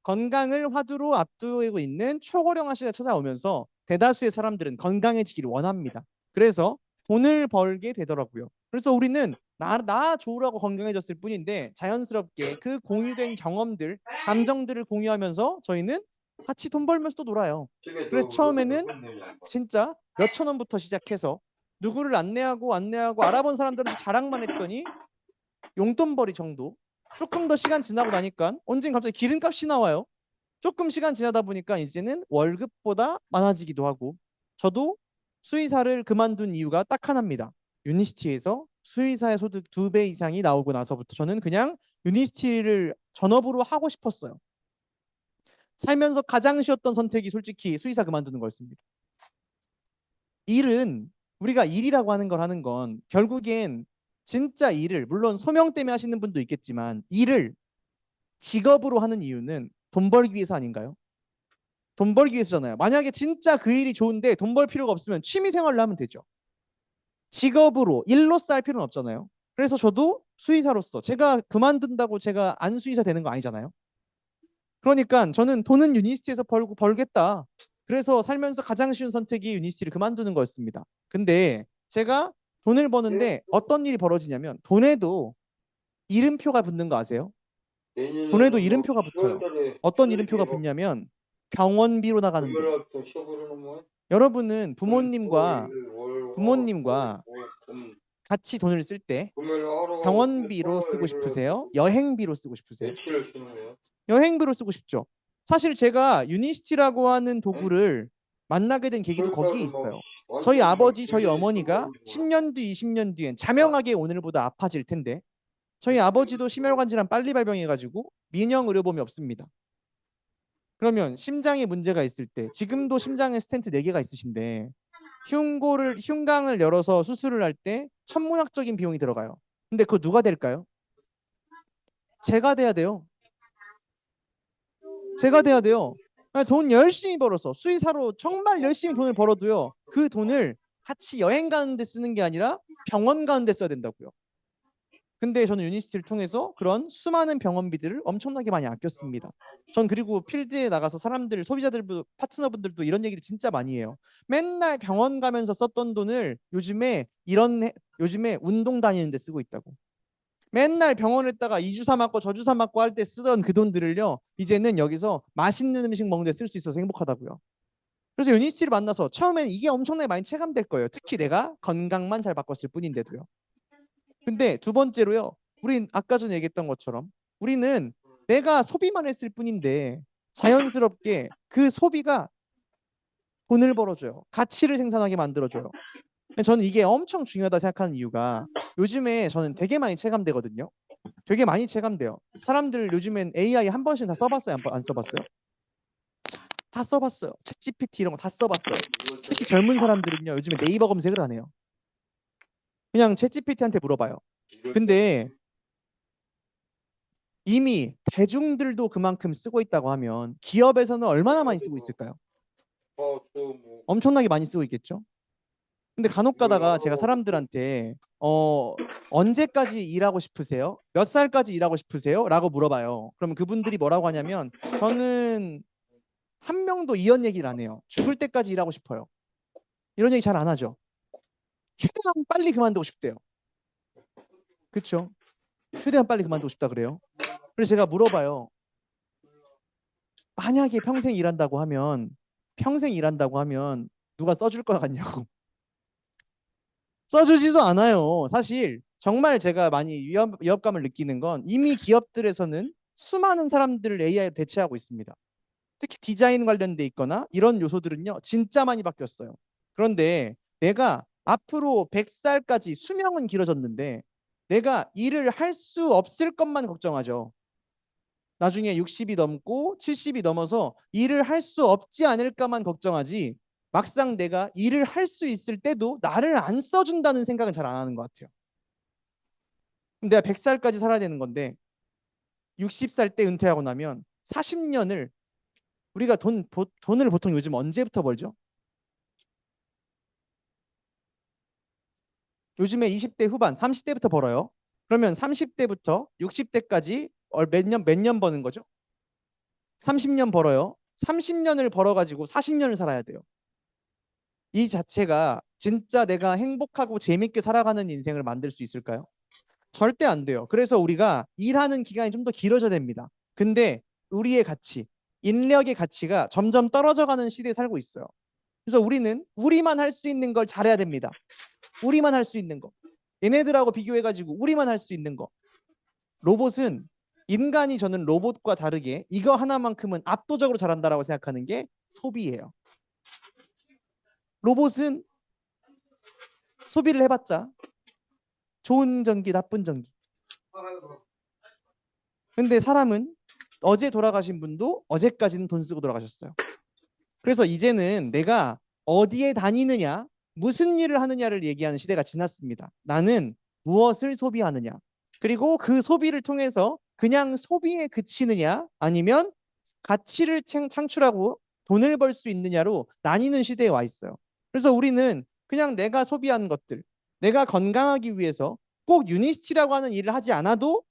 [SPEAKER 2] 건강을 화두로 앞두고 있는 초고령화 시대가 찾아오면서 대다수의 사람들은 건강해지기를 원합니다. 그래서 돈을 벌게 되더라고요. 그래서 우리는 나 좋으라고 건강해졌을 뿐인데 자연스럽게 그 공유된 경험들, 감정들을 공유하면서 저희는 같이 돈 벌면서 또 놀아요. 그래서 처음에는 진짜 몇천 원부터 시작해서 누구를 안내하고 알아본 사람들한테 자랑만 했더니 용돈벌이 정도. 조금 더 시간 지나고 나니까 언젠 갑자기 기름값이 나와요. 조금 시간 지나다 보니까 이제는 월급보다 많아지기도 하고 저도 수의사를 그만둔 이유가 딱 하나입니다. 유니시티에서 수의사의 소득 2배 이상이 나오고 나서부터 저는 그냥 유니시티를 전업으로 하고 싶었어요. 살면서 가장 쉬웠던 선택이 솔직히 수의사 그만두는 거였습니다. 일은 우리가 일이라고 하는 걸 하는 건 결국엔 진짜 일을 물론 소명 때문에 하시는 분도 있겠지만 일을 직업으로 하는 이유는 돈 벌기 위해서 아닌가요? 돈 벌기 위해서잖아요. 만약에 진짜 그 일이 좋은데 돈 벌 필요가 없으면 취미 생활로 하면 되죠. 직업으로 일로서 할 필요는 없잖아요. 그래서 저도 수의사로서 제가 그만둔다고 제가 안 수의사 되는 거 아니잖아요. 그러니까 저는 돈은 유니스티에서 벌겠다. 그래서 살면서 가장 쉬운 선택이 유니스티를 그만두는 거였습니다. 근데 제가 돈을 버는데 어떤 일이 벌어지냐면 돈에도 이름표가 붙는 거 아세요? 돈에도 이름표가 붙어요. 어떤 이름표가 붙냐면 병원비로 나가는 돈. 여러분은 부모님과 같이 돈을 쓸 때 병원비로 쓰고 싶으세요? 여행비로 쓰고 싶으세요? 여행비로 쓰고 싶죠. 사실 제가 유니스티라고 하는 도구를 만나게 된 계기도 거기에 있어요. 저희 아버지, 저희 어머니가 10년 뒤, 20년 뒤엔 자명하게 오늘보다 아파질 텐데 저희 아버지도 심혈관 질환 빨리 발병해가지고 민영 의료보험이 없습니다. 그러면 심장에 문제가 있을 때 지금도 심장에 스텐트 4개가 있으신데 흉강을 열어서 수술을 할 때 천문학적인 비용이 들어가요. 근데 그거 누가 될까요? 제가 돼야 돼요. 제가 돼야 돼요. 돈 열심히 벌어서 수의사로 정말 열심히 돈을 벌어도요. 그 돈을 같이 여행 가는 데 쓰는 게 아니라 병원 가는 데 써야 된다고요. 근데 저는 유니스티를 통해서 그런 수많은 병원비들을 엄청나게 많이 아꼈습니다. 전 그리고 필드에 나가서 사람들, 소비자들, 파트너분들도 이런 얘기를 진짜 많이 해요. 맨날 병원 가면서 썼던 돈을 요즘에 운동 다니는 데 쓰고 있다고. 맨날 병원에다가 이 주사 맞고 저 주사 맞고 할 때 쓰던 그 돈들을요. 이제는 여기서 맛있는 음식 먹는 데 쓸 수 있어서 행복하다고요. 그래서 유니스티를 만나서 처음엔 이게 엄청나게 많이 체감될 거예요. 특히 내가 건강만 잘 바꿨을 뿐인데도요. 근데 두 번째로요. 우린 아까 전에 얘기했던 것처럼 우리는 내가 소비만 했을 뿐인데 자연스럽게 그 소비가 돈을 벌어줘요. 가치를 생산하게 만들어줘요. 저는 이게 엄청 중요하다 생각하는 이유가 요즘에 저는 되게 많이 체감되거든요. 되게 많이 체감돼요. 사람들 요즘엔 AI 한 번씩 다 써봤어요? 안 써봤어요? 다 써봤어요. 챗GPT 이런 거 다 써봤어요. 특히 젊은 사람들은요. 요즘에 네이버 검색을 안 해요. 그냥 챗GPT한테 물어봐요. 근데 이미 대중들도 그만큼 쓰고 있다고 하면 기업에서는 얼마나 많이 쓰고 있을까요? 엄청나게 많이 쓰고 있겠죠? 근데 간혹 가다가 제가 사람들한테 언제까지 일하고 싶으세요? 몇 살까지 일하고 싶으세요? 라고 물어봐요. 그럼 그분들이 뭐라고 하냐면 저는 한 명도 이런 얘기를 안 해요. 죽을 때까지 일하고 싶어요. 이런 얘기 잘 안 하죠. 최대한 빨리 그만두고 싶대요. 그렇죠? 최대한 빨리 그만두고 싶다 그래요. 그래서 제가 물어봐요. 만약에 평생 일한다고 하면 누가 써줄 것 같냐고. 써주지도 않아요. 사실 정말 제가 많이 위협감을 느끼는 건 이미 기업들에서는 수많은 사람들을 AI에 대체하고 있습니다. 특히 디자인 관련돼 있거나 이런 요소들은요. 진짜 많이 바뀌었어요. 그런데 내가 앞으로 100살까지 수명은 길어졌는데 내가 일을 할 수 없을 것만 걱정하죠. 나중에 60이 넘고 70이 넘어서 일을 할 수 없지 않을까만 걱정하지 막상 내가 일을 할 수 있을 때도 나를 안 써준다는 생각은 잘 안 하는 것 같아요. 그럼 내가 100살까지 살아야 되는 건데 60살 때 은퇴하고 나면 40년을 우리가 돈을 보통 요즘 언제부터 벌죠? 요즘에 20대 후반, 30대부터 벌어요. 그러면 30대부터 60대까지 몇 년 버는 거죠? 30년 벌어요. 30년을 벌어가지고 40년을 살아야 돼요. 이 자체가 진짜 내가 행복하고 재밌게 살아가는 인생을 만들 수 있을까요? 절대 안 돼요. 그래서 우리가 일하는 기간이 좀 더 길어져야 됩니다. 근데 우리의 가치, 인력의 가치가 점점 떨어져가는 시대에 살고 있어요. 그래서 우리는 우리만 할 수 있는 걸 잘해야 됩니다. 우리만 할 수 있는 거. 얘네들하고 비교해가지고 우리만 할 수 있는 거. 로봇은 인간이 저는 로봇과 다르게 이거 하나만큼은 압도적으로 잘한다라고 생각하는 게 소비예요. 로봇은 소비를 해봤자 좋은 전기, 나쁜 전기. 근데 사람은 어제 돌아가신 분도 어제까지는 돈 쓰고 돌아가셨어요. 그래서 이제는 내가 어디에 다니느냐, 무슨 일을 하느냐를 얘기하는 시대가 지났습니다. 나는 무엇을 소비하느냐, 그리고 그 소비를 통해서 그냥 소비에 그치느냐, 아니면 가치를 창출하고 돈을 벌 수 있느냐로 나뉘는 시대에 와 있어요. 그래서 우리는 그냥 내가 소비하는 것들, 내가 건강하기 위해서 꼭 유니스티라고 하는 일을 하지 않아도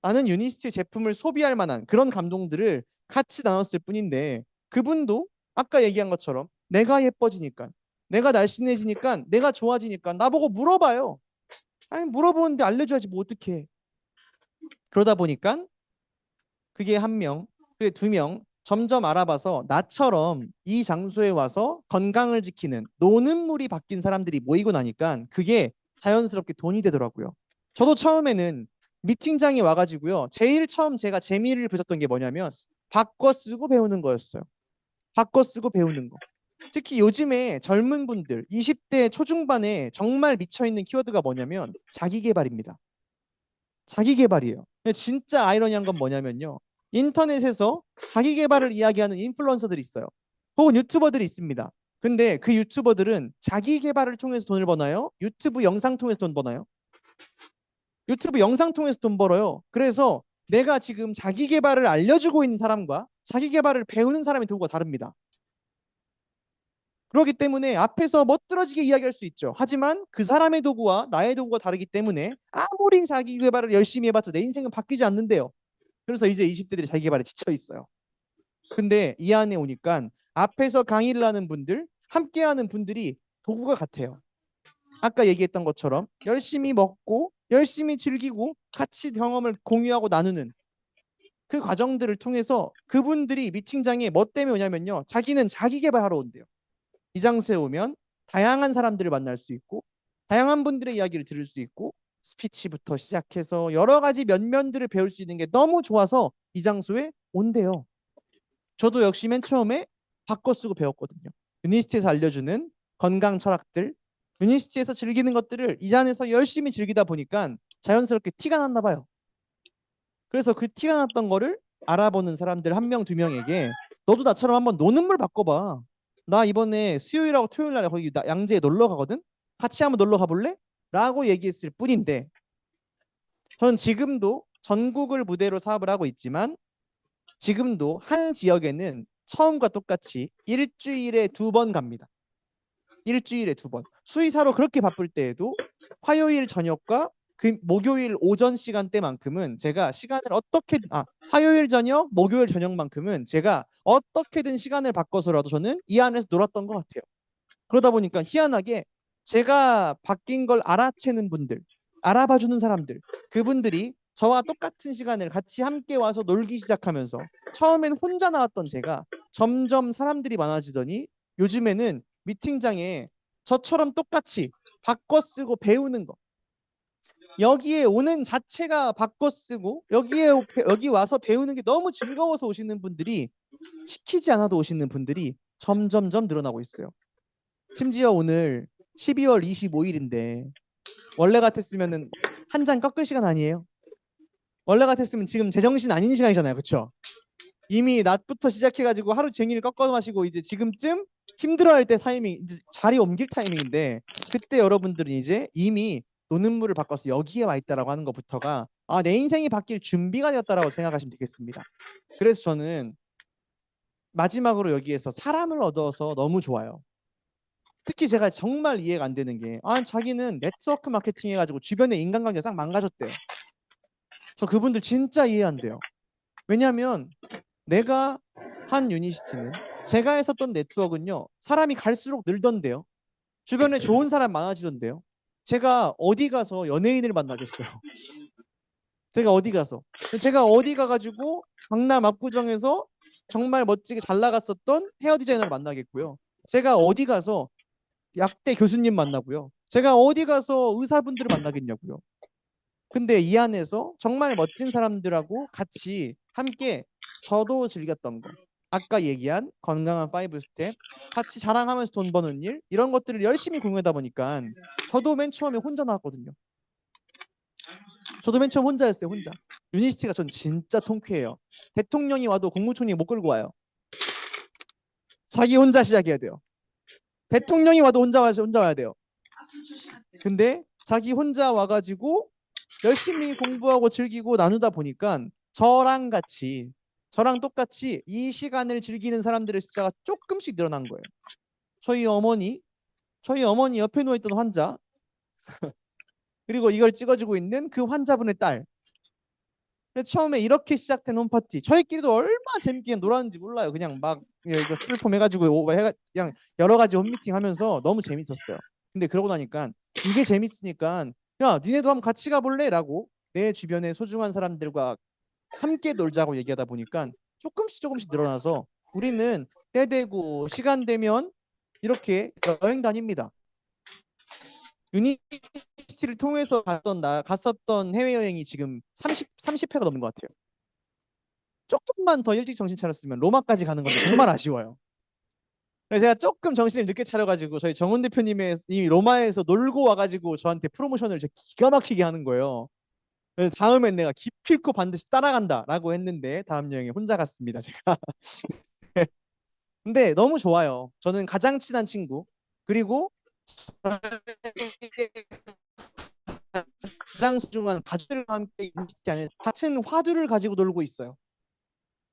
[SPEAKER 2] 나는 유니스티 제품을 소비할 만한 그런 감동들을 같이 나눴을 뿐인데, 그분도 아까 얘기한 것처럼 내가 예뻐지니까, 내가 날씬해지니까, 내가 좋아지니까 나보고 물어봐요. 아니 물어보는데 알려줘야지 뭐 어떡해. 그러다 보니까 그게 한 명, 그게 두 명 점점 알아봐서 나처럼 이 장소에 와서 건강을 지키는 노는 물이 바뀐 사람들이 모이고 나니까 그게 자연스럽게 돈이 되더라고요. 저도 처음에는 미팅장에 와가지고요. 제일 처음 제가 재미를 붙였던 게 뭐냐면 바꿔 쓰고 배우는 거였어요. 바꿔 쓰고 배우는 거. 특히 요즘에 젊은 분들, 20대 초중반에 정말 미쳐있는 키워드가 뭐냐면 자기 개발입니다. 자기 개발이에요. 근데 진짜 아이러니한 건 뭐냐면요. 인터넷에서 자기 개발을 이야기하는 인플루언서들이 있어요. 혹은 유튜버들이 있습니다. 근데 그 유튜버들은 자기 개발을 통해서 돈을 버나요? 유튜브 영상 통해서 돈 버나요? 유튜브 영상 통해서 돈 벌어요. 그래서 내가 지금 자기 개발을 알려주고 있는 사람과 자기 개발을 배우는 사람의 도구가 다릅니다. 그렇기 때문에 앞에서 멋들어지게 이야기할 수 있죠. 하지만 그 사람의 도구와 나의 도구가 다르기 때문에 아무리 자기 개발을 열심히 해봤자 내 인생은 바뀌지 않는데요. 그래서 이제 20대들이 자기 개발에 지쳐 있어요. 근데 이 안에 오니까 앞에서 강의를 하는 분들, 함께하는 분들이 도구가 같아요. 아까 얘기했던 것처럼 열심히 먹고 열심히 즐기고 같이 경험을 공유하고 나누는 그 과정들을 통해서 그분들이 미팅장에 뭐 때문에 오냐면요. 자기는 자기 개발하러 온대요. 이 장소에 오면 다양한 사람들을 만날 수 있고 다양한 분들의 이야기를 들을 수 있고 스피치부터 시작해서 여러 가지 면면들을 배울 수 있는 게 너무 좋아서 이 장소에 온대요. 저도 역시 맨 처음에 바꿔 쓰고 배웠거든요. 유니스티에서 알려주는 건강 철학들, 유니스티에서 즐기는 것들을 이 안에서 열심히 즐기다 보니까 자연스럽게 티가 났나 봐요. 그래서 그 티가 났던 거를 알아보는 사람들 한 명, 두 명에게 너도 나처럼 한번 노는 물 바꿔봐. 나 이번에 수요일하고 토요일 날에 거기 양재에 놀러 가거든. 같이 한번 놀러 가볼래? 라고 얘기했을 뿐인데 저는 지금도 전국을 무대로 사업을 하고 있지만 지금도 한 지역에는 처음과 똑같이 일주일에 2번 갑니다. 일주일에 2번. 수의사로 그렇게 바쁠 때에도 화요일 저녁과 그 목요일 오전 시간대만큼은 제가 시간을 화요일 저녁, 목요일 저녁만큼은 제가 어떻게든 시간을 바꿔서라도 저는 이 안에서 놀았던 것 같아요. 그러다 보니까 희한하게 제가 바뀐 걸 알아채는 분들, 알아봐주는 사람들, 그분들이 저와 똑같은 시간을 같이 함께 와서 놀기 시작하면서 처음엔 혼자 나왔던 제가 점점 사람들이 많아지더니 요즘에는 미팅장에 저처럼 똑같이 바꿔 쓰고 배우는 거, 여기에 오는 자체가 바꿔 쓰고 여기 와서 배우는 게 너무 즐거워서 오시는 분들이 시키지 않아도 오시는 분들이 점점점 늘어나고 있어요. 심지어 오늘 12월 25일인데 원래 같았으면은 한 잔 꺾을 시간 아니에요? 원래 같았으면 지금 제정신 아닌 시간이잖아요. 그렇죠? 이미 낮부터 시작해가지고 하루 종일 꺾어 마시고 이제 지금쯤 힘들어할 때 타이밍, 이제 자리 옮길 타이밍인데 그때 여러분들은 이제 이미 노는 물을 바꿔서 여기에 와 있다라고 하는 것부터가 내 인생이 바뀔 준비가 되었다라고 생각하시면 되겠습니다. 그래서 저는 마지막으로 여기에서 사람을 얻어서 너무 좋아요. 특히 제가 정말 이해가 안 되는 게 자기는 네트워크 마케팅 해가지고 주변의 인간관계 싹 망가졌대요. 저 그분들 진짜 이해 안 돼요. 왜냐하면 내가 한 유니시티는 제가 했었던 네트워크는요. 사람이 갈수록 늘던데요. 주변에 좋은 사람 많아지던데요. 제가 어디 가서 연예인을 만나겠어요. 제가 어디 가가지고 강남 압구정에서 정말 멋지게 잘 나갔었던 헤어 디자이너를 만나겠고요. 제가 어디 가서 약대 교수님 만나고요. 제가 어디 가서 의사분들을 만나겠냐고요. 근데 이 안에서 정말 멋진 사람들하고 같이 함께 저도 즐겼던 거, 아까 얘기한 건강한 5스텝, 같이 자랑하면서 돈 버는 일, 이런 것들을 열심히 공유하다 보니까 저도 맨 처음에 혼자 나왔거든요. 저도 맨 처음 혼자였어요. 혼자. 유니시티가 전 진짜 통쾌해요. 대통령이 와도 국무총리 못 끌고 와요. 자기 혼자 시작해야 돼요. 대통령이 와도 혼자 와야 돼요. 근데 자기 혼자 와가지고 열심히 공부하고 즐기고 나누다 보니까 저랑 같이 저랑 똑같이 이 시간을 즐기는 사람들의 숫자가 조금씩 늘어난 거예요. 저희 어머니 옆에 누워있던 환자, 그리고 이걸 찍어주고 있는 그 환자분의 딸. 그래서 처음에 이렇게 시작된 홈파티, 저희끼리도 얼마나 재밌게 놀았는지 몰라요. 그냥 막 이거 풀폼 해가지고 그냥 여러 가지 홈미팅 하면서 너무 재밌었어요. 근데 그러고 나니까 이게 재밌으니까 야, 니네도 한번 같이 가볼래? 라고 내 주변의 소중한 사람들과 함께 놀자고 얘기하다 보니까 조금씩 늘어나서 우리는 때 되고 시간 되면 이렇게 여행 다닙니다. 유니버시티를 통해서 갔었던 해외여행이 지금 30회가 넘는 것 같아요. 조금만 더 일찍 정신 차렸으면 로마까지 가는 건데 정말 아쉬워요. 그래서 제가 조금 정신을 늦게 차려가지고 저희 정훈 대표님의 이 로마에서 놀고 와가지고 저한테 프로모션을 진짜 기가 막히게 하는 거예요. 그래서 다음엔 내가 기필코 반드시 따라간다라고 했는데 다음 여행에 혼자 갔습니다, 제가. 근데 너무 좋아요. 저는 가장 친한 친구, 그리고 가장 소중한 가족들과 함께 있지 않은 같은 화두를 가지고 놀고 있어요.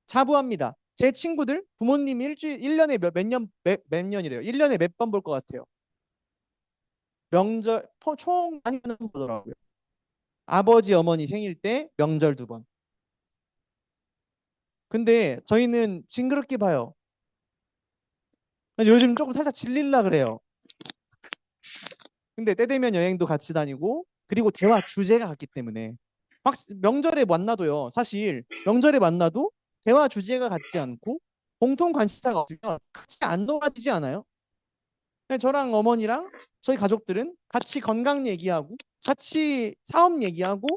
[SPEAKER 2] 자부합니다. 제 친구들 부모님이 1년에 몇 년이래요. 1년에 몇 번 볼 것 같아요. 명절 총 많이 하는 거더라고요. 아버지 어머니 생일 때 명절 2번. 근데 저희는 징그럽게 봐요. 요즘 조금 살짝 질릴라 그래요. 근데 때 되면 여행도 같이 다니고, 그리고 대화 주제가 같기 때문에 명절에 만나도요. 사실 명절에 만나도 대화 주제가 같지 않고 공통 관심사가 없으면 같이 안 놀아지지 않아요? 저랑 어머니랑 저희 가족들은 같이 건강 얘기하고 같이 사업 얘기하고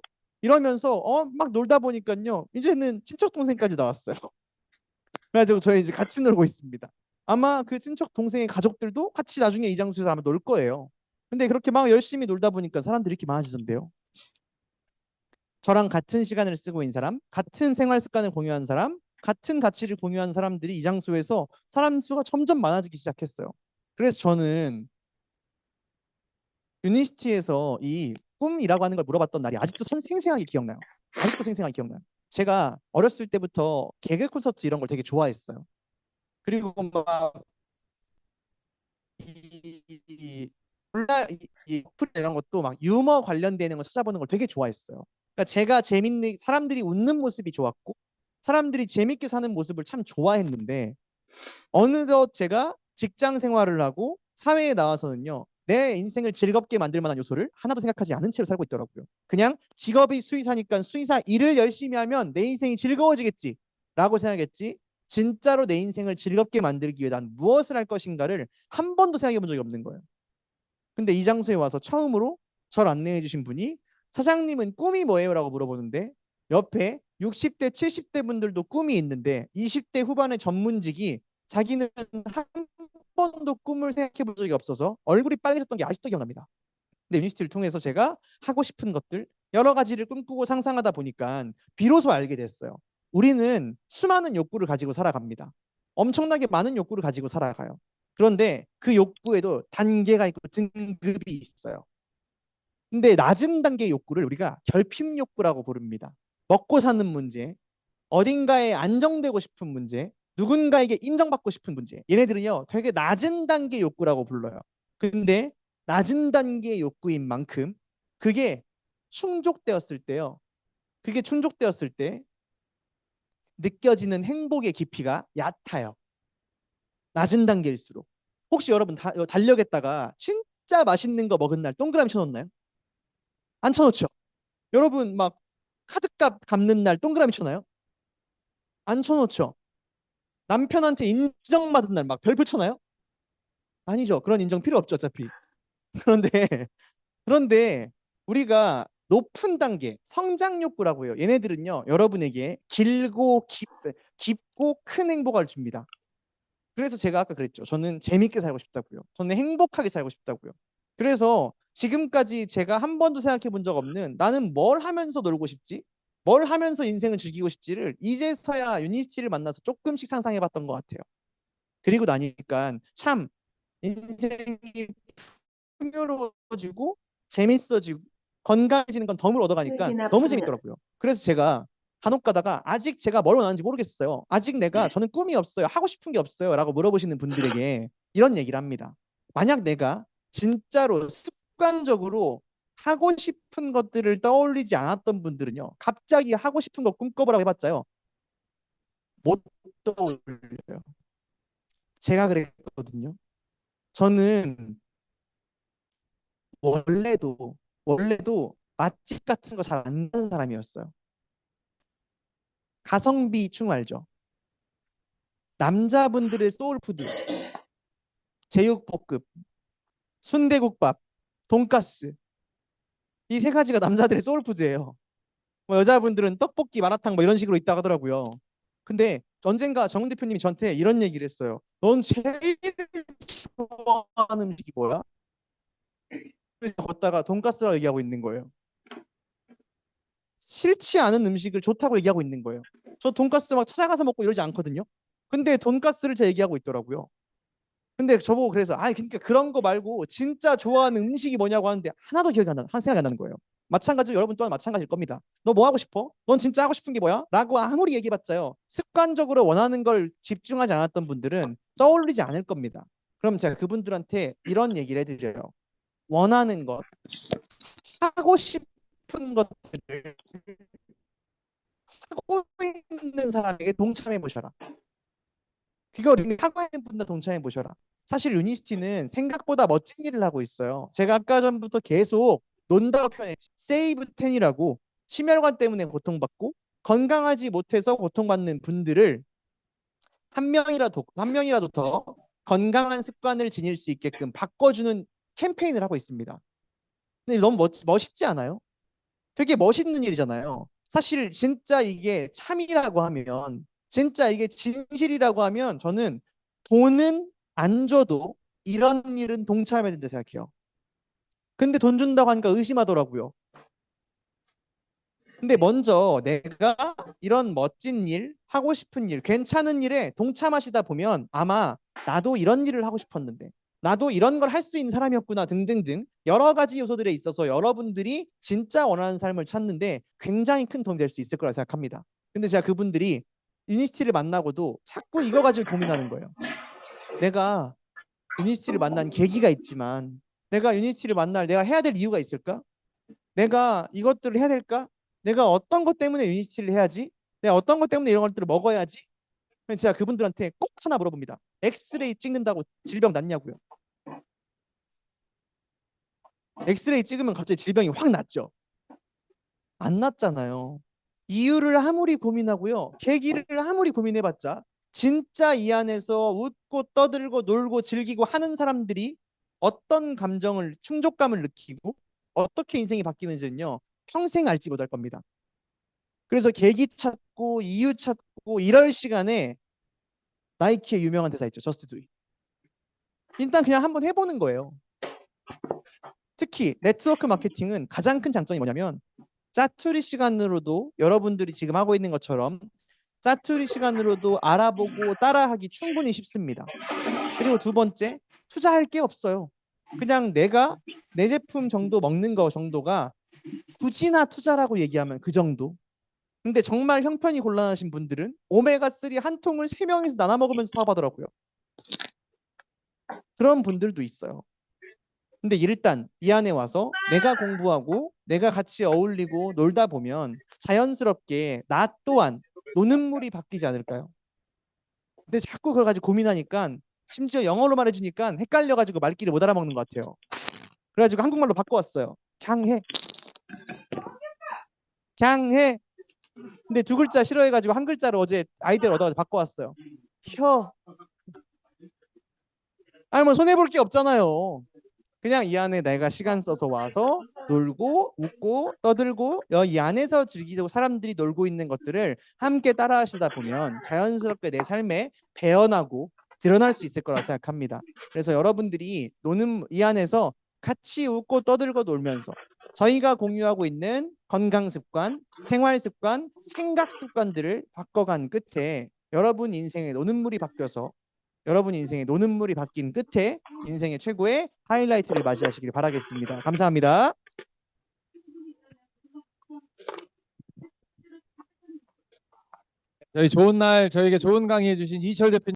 [SPEAKER 2] 이러면서 막 놀다 보니까요. 이제는 친척 동생까지 나왔어요. 그래가지고 저희 이제 같이 놀고 있습니다. 아마 그 친척 동생의 가족들도 같이 나중에 이 장소에서 아마 놀 거예요. 근데 그렇게 막 열심히 놀다 보니까 사람들이 이렇게 많아지던데요. 저랑 같은 시간을 쓰고 있는 사람, 같은 생활 습관을 공유하는 사람, 같은 가치를 공유하는 사람들이 이 장소에서 사람 수가 점점 많아지기 시작했어요. 그래서 저는 유니시티에서 이 꿈이라고 하는 걸 물어봤던 날이 아직도 생생하게 기억나요. 아직도 생생하게 기억나요. 제가 어렸을 때부터 개그 콘서트 이런 걸 되게 좋아했어요. 그리고 막 어플 이런 것도 막 유머 관련되는 걸 찾아보는 걸 되게 좋아했어요. 그러니까 제가 재밌는 사람들이 웃는 모습이 좋았고 사람들이 재밌게 사는 모습을 참 좋아했는데 어느덧 제가 직장 생활을 하고 사회에 나와서는요. 내 인생을 즐겁게 만들 만한 요소를 하나도 생각하지 않은 채로 살고 있더라고요. 그냥 직업이 수의사니까 수의사 일을 열심히 하면 내 인생이 즐거워지겠지 라고 생각했지 진짜로 내 인생을 즐겁게 만들기 위해 난 무엇을 할 것인가를 한 번도 생각해 본 적이 없는 거예요. 근데 이 장소에 와서 처음으로 저를 안내해 주신 분이 사장님은 꿈이 뭐예요? 라고 물어보는데 옆에 60대 70대 분들도 꿈이 있는데 20대 후반의 전문직이 자기는 한 번도 꿈을 생각해 본 적이 없어서 얼굴이 빨개졌던 게 아직도 기억납니다. 근데 유니스티를 통해서 제가 하고 싶은 것들 여러 가지를 꿈꾸고 상상하다 보니까 비로소 알게 됐어요. 우리는 수많은 욕구를 가지고 살아갑니다. 엄청나게 많은 욕구를 가지고 살아가요. 그런데 그 욕구에도 단계가 있고 등급이 있어요. 근데 낮은 단계의 욕구를 우리가 결핍 욕구라고 부릅니다. 먹고 사는 문제, 어딘가에 안정되고 싶은 문제, 누군가에게 인정받고 싶은 문제. 얘네들은요, 되게 낮은 단계 욕구라고 불러요. 근데 낮은 단계의 욕구인 만큼 그게 충족되었을 때요. 그게 충족되었을 때 느껴지는 행복의 깊이가 얕아요. 낮은 단계일수록. 혹시 여러분 달력에다가 진짜 맛있는 거 먹은 날 동그라미 쳐놓나요? 안 쳐놓죠. 여러분 막 카드값 갚는 날 동그라미 쳐나요? 안 쳐놓죠. 남편한테 인정받은 날 막 별표 쳐나요? 아니죠. 그런 인정 필요 없죠, 어차피. 그런데 그런데 우리가 높은 단계 성장 욕구라고 해요. 얘네들은요, 여러분에게 깊고 큰 행복을 줍니다. 그래서 제가 아까 그랬죠. 저는 재밌게 살고 싶다고요. 저는 행복하게 살고 싶다고요. 그래서 지금까지 제가 한 번도 생각해 본 적 없는 나는 뭘 하면서 놀고 싶지? 뭘 하면서 인생을 즐기고 싶지를 이제서야 유니스티를 만나서 조금씩 상상해 봤던 것 같아요. 그리고 나니까 참 인생이 풍요로워지고 재밌어지고 건강해지는 건 덤을 얻어가니까 너무 재밌더라고요. 그래서 제가 간혹 가다가 아직 제가 뭘 원하는지 모르겠어요. 아직 저는 꿈이 없어요. 하고 싶은 게 없어요. 라고 물어보시는 분들에게 이런 얘기를 합니다. 만약 내가 진짜로 습관적으로 하고 싶은 것들을 떠올리지 않았던 분들은요. 갑자기 하고 싶은 거 꿈꿔보라고 해봤자요. 못 떠올려요. 제가 그랬거든요. 저는 원래도 맛집 같은 거 잘 안 가는 사람이었어요. 가성비 충 알죠? 남자분들의 소울푸드, 제육볶음, 순대국밥, 돈가스 이 세 가지가 남자들의 소울푸드예요. 뭐 여자분들은 떡볶이, 마라탕 뭐 이런 식으로 있다고 하더라고요. 근데 언젠가 정 대표님이 저한테 이런 얘기를 했어요. 넌 제일 좋아하는 음식이 뭐야? 걷다가 돈가스라고 얘기하고 있는 거예요. 싫지 않은 음식을 좋다고 얘기하고 있는 거예요. 저 돈가스 막 찾아가서 먹고 이러지 않거든요. 근데 돈가스를 제가 얘기하고 있더라고요. 근데 저보고 그래서 그러니까 그런 거 말고 진짜 좋아하는 음식이 뭐냐고 하는데 하나도 기억이 안 나, 한 생각이 안 나는 거예요. 마찬가지로 여러분 또한 마찬가지일 겁니다. 너 뭐 하고 싶어? 넌 진짜 하고 싶은 게 뭐야? 라고 아무리 얘기해봤자요. 습관적으로 원하는 걸 집중하지 않았던 분들은 떠올리지 않을 겁니다. 그럼 제가 그분들한테 이런 얘기를 해드려요. 원하는 것, 하고 싶은 것들을 하고 있는 사람에게 동참해 보셔라. 그걸 이미 하고 있는 분과 동참해 보셔라. 사실 유니스티는 생각보다 멋진 일을 하고 있어요. 제가 아까 전부터 계속 논다고 표현했지. 세이브 10이라고 심혈관 때문에 고통받고 건강하지 못해서 고통받는 분들을 한 명이라도 더 건강한 습관을 지닐 수 있게끔 바꿔주는 캠페인을 하고 있습니다. 근데 너무 멋있지 않아요? 되게 멋있는 일이잖아요. 사실 진짜 이게 참이라고 하면, 진짜 이게 진실이라고 하면 저는 돈은 안 줘도 이런 일은 동참해야 된다 생각해요. 근데 돈 준다고 하니까 의심하더라고요. 근데 먼저 내가 이런 멋진 일, 하고 싶은 일, 괜찮은 일에 동참하시다 보면 아마 나도 이런 일을 하고 싶었는데, 나도 이런 걸 할 수 있는 사람이었구나 등등등 여러 가지 요소들에 있어서 여러분들이 진짜 원하는 삶을 찾는데 굉장히 큰 도움이 될 수 있을 거라 생각합니다. 근데 제가 그분들이 유니스티를 만나고도 자꾸 이거 가지고 고민하는 거예요. 내가 유니스티를 만난 계기가 있지만 내가 해야 될 이유가 있을까? 내가 이것들을 해야 될까? 내가 어떤 것 때문에 유니스티를 해야지? 내가 어떤 것 때문에 이런 것들을 먹어야지? 그래서 제가 그분들한테 꼭 하나 물어봅니다. 엑스레이 찍는다고 질병 낫냐고요? 엑스레이 찍으면 갑자기 질병이 확 낫죠? 안 낫잖아요. 이유를 아무리 고민하고요. 계기를 아무리 고민해봤자 진짜 이 안에서 웃고 떠들고 놀고 즐기고 하는 사람들이 어떤 감정을 충족감을 느끼고 어떻게 인생이 바뀌는지는요. 평생 알지 못할 겁니다. 그래서 계기 찾고 이유 찾고 이럴 시간에 나이키의 유명한 대사 있죠. Just do it. 일단 그냥 한번 해보는 거예요. 특히 네트워크 마케팅은 가장 큰 장점이 뭐냐면 짜투리 시간으로도 여러분들이 지금 하고 있는 것처럼 짜투리 시간으로도 알아보고 따라하기 충분히 쉽습니다. 그리고 두 번째, 투자할 게 없어요. 그냥 내가 내 제품 정도 먹는 거 정도가 굳이나 투자라고 얘기하면 그 정도. 근데 정말 형편이 곤란하신 분들은 오메가3 한 통을 3명이서 나눠 먹으면서 사업하더라고요. 그런 분들도 있어요. 근데 일단 이 안에 와서 내가 공부하고 내가 같이 어울리고 놀다 보면 자연스럽게 나 또한 노는 물이 바뀌지 않을까요? 근데 자꾸 그걸 가지고 고민하니까 심지어 영어로 말해주니까 헷갈려가지고 말귀를 못 알아먹는 것 같아요. 그래가지고 한국말로 바꿔왔어요. 그냥 해. 그냥 해. 근데 두 글자 싫어해가지고 한 글자로 어제 아이디어 얻어가지고 바꿔왔어요. 혀. 아니 뭐 손해볼 게 없잖아요. 그냥 이 안에 내가 시간 써서 와서 놀고 웃고 떠들고 이 안에서 즐기고 사람들이 놀고 있는 것들을 함께 따라하시다 보면 자연스럽게 내 삶에 배어나고 드러날 수 있을 거라 생각합니다. 그래서 여러분들이 노는 이 안에서 같이 웃고 떠들고 놀면서 저희가 공유하고 있는 건강 습관, 생활 습관, 생각 습관들을 바꿔간 끝에 여러분 인생의 노는 물이 바뀌어서 여러분 인생의 노는 물이 바뀐 끝에 인생의 최고의 하이라이트를 맞이하시길 바라겠습니다. 감사합니다.
[SPEAKER 1] 저희 좋은 날 저에게 좋은 강의 해주신 이철 대표님